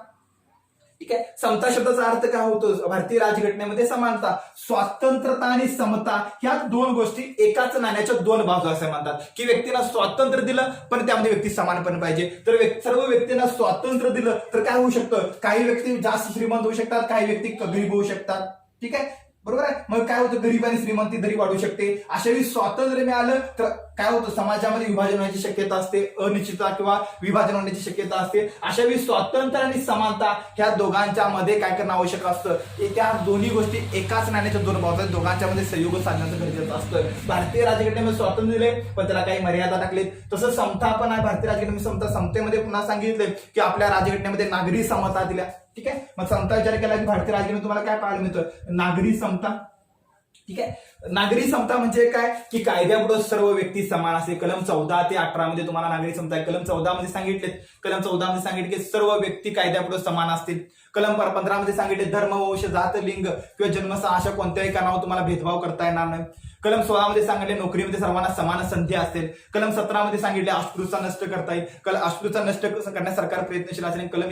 ठीक आहे, समता शब्दाचा अर्थ काय होतो? भारतीय राज्यघटनेमध्ये समानता, स्वातंत्र्यता आणि समता ह्या 2 गोष्टी एकाच नाण्याच्या 2 बाजू असं म्हणतात की व्यक्तीला स्वातंत्र्य दिलं पण त्यामध्ये व्यक्ती समान पण पाहिजे. तर सर्व व्यक्तींना स्वातंत्र्य दिलं तर काय होऊ शकतं? काही व्यक्ती जास्त श्रीमंत होऊ शकतात, काही व्यक्ती गरीब होऊ शकतात. ठीक आहे, बरोबर आहे. मग काय होतं? गरीब आणि श्रीमंती दरी वाढू शकते. अशा वेळी स्वातंत्र्य मिळालं तर काय होतं? समाजामध्ये विभाजन होण्याची शक्यता असते, अनिश्चितता किंवा विभाजन होण्याची शक्यता असते. अशा वेळी स्वातंत्र्य आणि समानता ह्या दोघांच्या मध्ये काय करणं आवश्यक असतं? त्या दोन्ही गोष्टी एकाच नाण्याच्या 2 बाजू आहेत, दोघांच्या मध्ये संयोग साधण्याचं गरजेचं असतं. भारतीय राज्यघटनेमध्ये स्वातंत्र्य दिले पण त्याला काही मर्यादा टाकलेत. तसं समता पण आहे भारतीय राज्यघटनेमध्ये. समतेमध्ये पुन्हा सांगितले की आपल्या राज्यघटनेमध्ये नागरी समता दिल्या. ठीक आहे, मग समता विचार केला की भारतीय राज्यघटनेत तुम्हाला काय पाहायला मिळतं? नागरी समता. ठीक आहे, नागरी समता म्हणजे काय? की कायद्यापुढे सर्व व्यक्ती समान असते. कलम 14 ते 18 मध्ये तुम्हाला नागरी समता आहे. कलम 14 मध्ये सांगितले की सर्व व्यक्ती कायद्यापुढे समान असतील. कलम 15 मध्ये सांगितले धर्म, वंश, जात, लिंग किंवा जन्मस्थळ अशा कोणत्याही कारणावर तुम्हाला भेदभाव करता येणार नाही. कलम 16 मध्ये सांगितले नोकरीमध्ये सर्वांना समान संधी असतील. कलम 17 मध्ये सांगितले अस्पृश्यता नष्ट करता येईल. अस्पृश्यता नष्ट करण्यास सरकार प्रयत्नशील असेल. कलम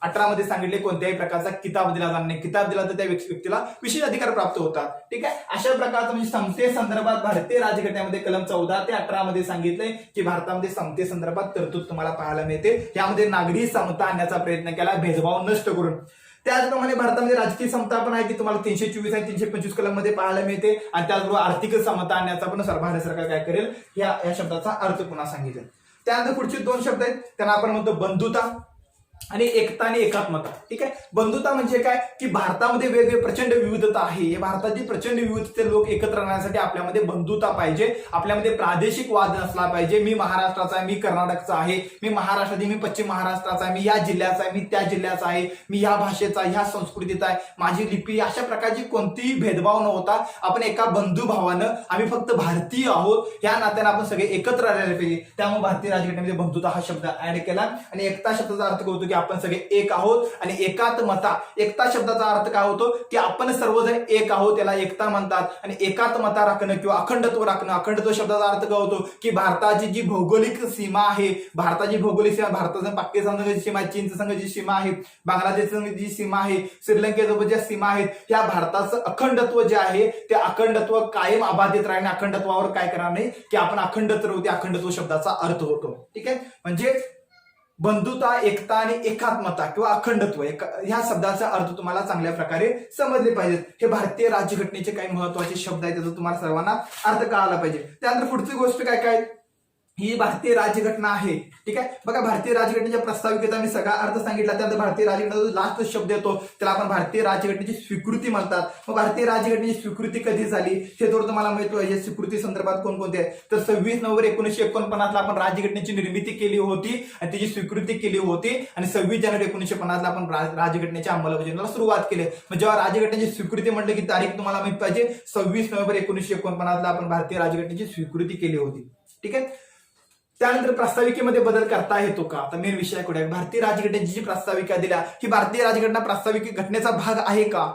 18 मध्ये सांगितले कोणत्याही प्रकारचा किताब दिला जाणार नाही. किताब दिला तर त्या व्यक्तीला विशेष अधिकार प्राप्त होतात. ठीक आहे, अशा प्रकारचं म्हणजे समतेसंदर्भात भारतीय राज्यघटनेमध्ये कलम 14 ते 18 मध्ये सांगितलंय की भारतामध्ये समतेसंदर्भात तरतूद तुम्हाला पाहायला मिळते. यामध्ये नागरी समता आणण्याचा प्रयत्न केला, भेदभाव नष्ट करून. त्याचप्रमाणे भारतामध्ये राजकीय समता पण आहे की तुम्हाला 324 आणि 325 कलम मध्ये पाहायला मिळते. आणि त्याचबरोबर आर्थिक समता आणण्याचा पण भारत सरकार काय करेल या शब्दाचा अर्थ पुन्हा सांगितलं. त्यानंतर पुढचे दोन शब्द आहेत, त्यांना आपण म्हणतो बंधुता आणि एकता आणि एकात्मता. ठीक आहे, बंधुता म्हणजे काय की भारतामध्ये वेगवेगळे प्रचंड विविधता आहे. भारताची प्रचंड विविधते लोक एकत्र राहण्यासाठी आपल्यामध्ये बंधुता पाहिजे. आपल्यामध्ये प्रादेशिक वाद नसला पाहिजे. मी महाराष्ट्राचा आहे, मी कर्नाटकचा आहे, मी महाराष्ट्राची, मी पश्चिम महाराष्ट्राचा आहे, मी या जिल्ह्याचा आहे, मी त्या जिल्ह्याचा आहे, मी ह्या भाषेचा, ह्या संस्कृतीचा आहे, माझी लिपी, अशा प्रकारची कोणतीही भेदभाव न होता आपण एका बंधुभावानं आम्ही फक्त भारतीय आहोत या नात्यानं आपण सगळे एकत्र राहायला पाहिजे. त्यामुळे भारतीय राज्यघटनेमध्ये बंधुता हा शब्द ऍड केला. आणि एकता शब्दाचा अर्थ होतो की आपण सगळे एक आहोत. आणि एकात्मता, एकता शब्दाचा अर्थ काय होतो की आपण सर्वजण एक आहोत, त्याला एकता म्हणतात. आणि एकात्मता राखणं किंवा अखंडत्व राखणं, अखंडत्व शब्दाचा अर्थ काय होतो की भारताची जी भौगोलिक सीमा आहे, भारताची भौगोलिक सीमा, भारताचा पाकिस्तान संघाची सीमा, चीनच्या संघाची सीमा आहे, बांगलादेश संघाची सीमा आहे, श्रीलंकेसोबत ज्या सीमा आहेत, या भारताचं अखंडत्व जे आहे ते अखंडत्व कायम अबाधित राहणे, अखंडत्वावर काय करणार नाही की आपण अखंडत्व राहू, ते अखंडत्व शब्दाचा अर्थ होतो. ठीक आहे, म्हणजे बंधुता, एकता आणि एकात्मता किंवा अखंडत्व ह्या शब्दाचा अर्थ तुम्हाला चांगल्या प्रकारे समजले पाहिजेत. हे भारतीय राज्यघटनेचे काही महत्वाचे शब्द आहेत, त्याचा तुम्हाला सर्वांना अर्थ कळायला पाहिजे. त्यानंतर पुढची गोष्ट काय काय, ही भारतीय राज्यघटना आहे. ठीक आहे, बघा भारतीय राज्यघटनेच्या प्रस्ताविकेचा मी सगळा अर्थ सांगितला. त्यानंतर भारतीय राज्यघटनेचा लास्ट शब्द येतो त्याला आपण भारतीय राज्यघटनेची स्वीकृती म्हणतात. मग भारतीय राज्यघटनेची स्वीकृती कधी झाली हे थोडं तुम्हाला माहिती पाहिजे. स्वीकृती संदर्भात कोणकोणते आहे तर 26 नोव्हेंबर 1949 ला आपण राज्यघटनेची निर्मिती केली होती आणि त्याची स्वीकृती केली होती. आणि 26 जानेवारी 1950 ला आपण राज्यघटनेच्या अंमलबजावणीला सुरुवात केली. मग जेव्हा राज्यघटनेची स्वीकृती म्हटलं की तारीख तुम्हाला माहिती पाहिजे, 26 नोव्हेंबर 1949 ला आपण भारतीय राज्यघटनेची स्वीकृती केली होती. ठीक आहे, त्यानंतर प्रस्ताविकेमध्ये बदल करता येतो का, आता मेन विषय कुठे आहे. भारतीय राज्यघटनेची जी प्रस्ताविका दिल्या ही भारतीय राज्यघटना प्रस्ताविक घटनेचा भाग आहे का.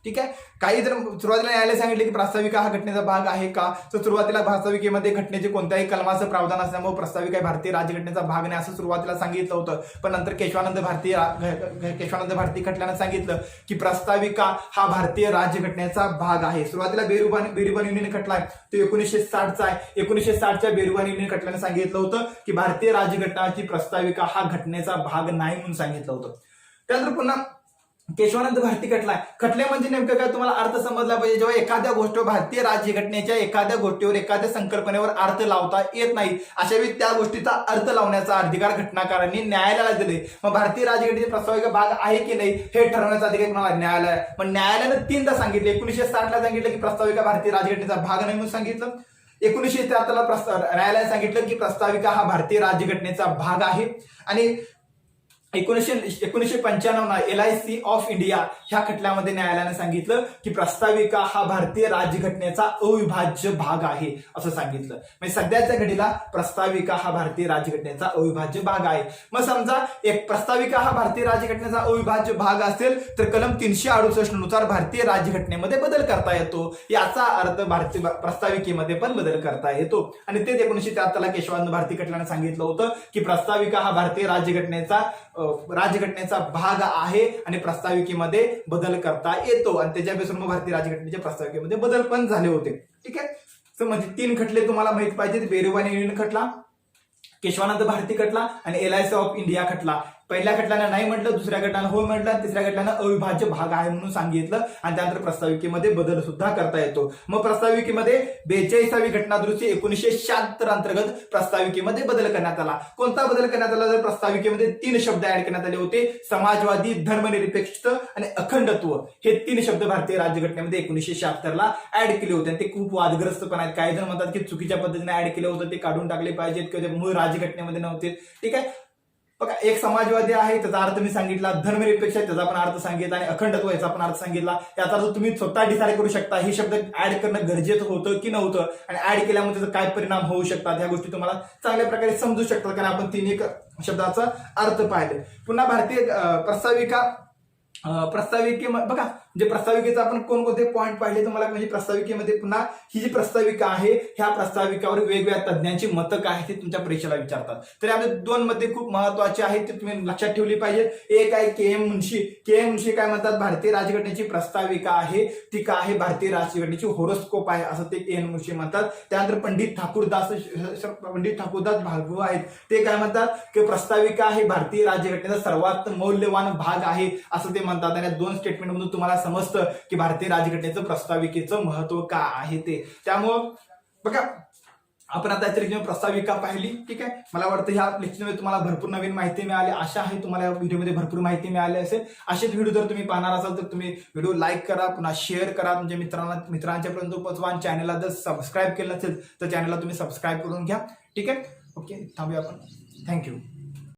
ठीक आहे, काही जर सुरुवातीला न्यायालय सांगितले की प्रस्ताविका हा घटनेचा भाग आहे का, तर सुरुवातीला प्रस्ताविकेमध्ये घटनेचे कोणत्याही कलमाचं प्रावधान असल्यामुळे प्रस्ताविका भारतीय राज्यघटनेचा भाग नाही असं सुरुवातीला सांगितलं होतं. पण नंतर केशवानंद भारती खटल्यानं सांगितलं की प्रस्ताविका हा भारतीय राज्यघटनेचा भाग आहे. सुरुवातीला बेरुबान युनियन खटला आहे तो 1960चा आहे. 1960च्या बेरुबान युनियन खटल्यानं सांगितलं होतं की भारतीय राज्यघटनाची प्रस्ताविका हा घटनेचा भाग नाही म्हणून सांगितलं होतं. त्यानंतर पुन्हा केशवानंद भारती खटले म्हणजे नेमकं काय तुम्हाला अर्थ समजला पाहिजे. जेव्हा एखाद्या गोष्टीवर भारतीय राज्यघटनेच्या एखाद्या गोष्टीवर, एखाद्या संकल्पनेवर अर्थ लावता येत नाही, अशा वेळी त्या गोष्टीचा अर्थ लावण्याचा अधिकार घटनाकारांनी न्यायालयाला दिले. मग भारतीय राज्यघटनेचे प्रस्ताविका भाग आहे की नाही हे ठरवण्याचा अधिकार कोणाला, न्यायालय. मग न्यायालयानं 3दा सांगितले. 1960 ला सांगितलं की प्रस्ताविका भारतीय राज्यघटनेचा भाग नाही म्हणून सांगितलं. 1973 ला न्यायालयाने सांगितलं की प्रस्ताविका हा भारतीय राज्यघटनेचा भाग आहे. आणि 1995 LIC ऑफ इंडिया ह्या खटल्यामध्ये न्यायालयाने सांगितलं की प्रस्ताविका हा भारतीय राज्यघटनेचा अविभाज्य भाग आहे असं सांगितलं. म्हणजे सध्याच्या घडीला प्रस्ताविका हा भारतीय राज्यघटनेचा अविभाज्य भाग आहे. मग समजा एक प्रस्ताविका हा भारतीय राज्यघटनेचा अविभाज्य भाग असेल तर कलम 368 नुसार भारतीय राज्यघटनेमध्ये बदल करता येतो. याचा अर्थ भारतीय प्रस्ताविकेमध्ये पण बदल करता येतो. आणि तेच 1973 ला केशवानंद भारती खटल्याने सांगितलं होतं की प्रस्ताविका हा भारतीय राज्यघटनेचा भाग आहे आणि प्रस्ताविकेमध्ये बदल करता येतो. आणि त्याच्यापासून मग भारतीय राज्यघटनेच्या प्रस्ताविकेमध्ये बदल पण झाले होते. ठीक आहे, तर म्हणजे 3 खटले तुम्हाला माहित पाहिजेत. बेरुबान युनियन खटला, केशवानंद भारती खटला आणि LIC ऑफ इंडिया खटला. पहिल्या खटल्यानं नाही म्हटलं, दुसऱ्या खटल्यानं हो म्हटलं, तिसऱ्या खटल्यानं अविभाज्य भाग आहे म्हणून सांगितलं. आणि त्यानंतर प्रस्ताविकेमध्ये बदल सुद्धा करता येतो. मग प्रस्ताविकेमध्ये 42वी घटना दुरुस्ती 1976 अंतर्गत प्रस्ताविकेमध्ये बदल करण्यात आला. कोणता बदल करण्यात आला तर प्रस्ताविकेमध्ये 3 शब्द ऍड करण्यात आले होते. समाजवादी, धर्मनिरपेक्ष आणि अखंडत्व हे 3 शब्द भारतीय राज्यघटनेमध्ये 1976 ला ऍड केले होते. आणि ते खूप वादग्रस्त पण आहेत. काही जण म्हणतात की चुकीच्या पद्धतीने ऍड केले होते, ते काढून टाकले पाहिजेत किंवा मूळ राज्यघटनेमध्ये नव्हते. ठीक आहे, बघा एक समाजवादी आहे त्याचा अर्थ मी सांगितला, धर्मनिरपेक्ष आहे त्याचा पण अर्थ सांगितला आणि अखंडत्व याचा पण अर्थ सांगितला. याचा अर्थ तुम्ही स्वतः डिसाईड करू शकता हे शब्द ऍड करणं गरजेचं होतं की नव्हतं आणि ऍड केल्यामुळे त्याचा काय परिणाम होऊ शकतात ह्या गोष्टी तुम्हाला चांगल्या प्रकारे समजू शकतात, कारण आपण 3 शब्दाचा अर्थ पाहिले. पुन्हा भारतीय प्रस्ताविके बघा म्हणजे प्रस्ताविकेचा आपण कोणकोणते पॉईंट पाहिले तुम्हाला, म्हणजे प्रस्ताविकेमध्ये पुन्हा ही जी प्रस्ताविका आहे ह्या प्रस्ताविकावर वेगवेगळ्या तज्ञांची मतं काय आहेत ते तुमच्या परीक्षेला विचारतात. तर यामध्ये 2 मध्ये खूप महत्वाचे आहेत ते तुम्ही लक्षात ठेवली पाहिजे. एक आहे के.एम. मुन्शी. के.एम. मुन्शी काय म्हणतात, भारतीय राज्यघटनेची प्रस्ताविका आहे ती काय आहे, भारतीय राज्यघटनेची होरोस्कोप आहे असं ते के.एम. मुन्शी म्हणतात. त्यानंतर पंडित ठाकूरदास भार्गव आहेत, ते काय म्हणतात की प्रस्ताविका आहे भारतीय राज्यघटनेचा सर्वात मौल्यवान भाग आहे असं ते म्हणतात. आणि 2 स्टेटमेंट मधून तुम्हाला समजतं की भारतीय राज्यघटनेचं प्रस्ताविकेचं महत्व काय आहे ते. त्यामुळं बघा आपण आता याच्या प्रस्ताविका पाहिली. ठीक आहे, मला वाटतं ह्या लेक्चरमध्ये तुम्हाला भरपूर नवीन माहिती मिळाली. आशा आहे तुम्हाला या व्हिडिओमध्ये भरपूर माहिती मिळाली असेल. असेच व्हिडिओ जर तुम्ही पाहणार असाल तर तुम्ही व्हिडिओ लाईक करा, पुन्हा शेअर करा, तुमच्या मित्रांच्यापर्यंत पोहोचवा. चॅनलला जर सबस्क्राईब केलं नसेल तर चॅनलला तुम्ही सबस्क्राईब करून घ्या. ठीक आहे, ओके, थांबूया आपण. थँक्यू.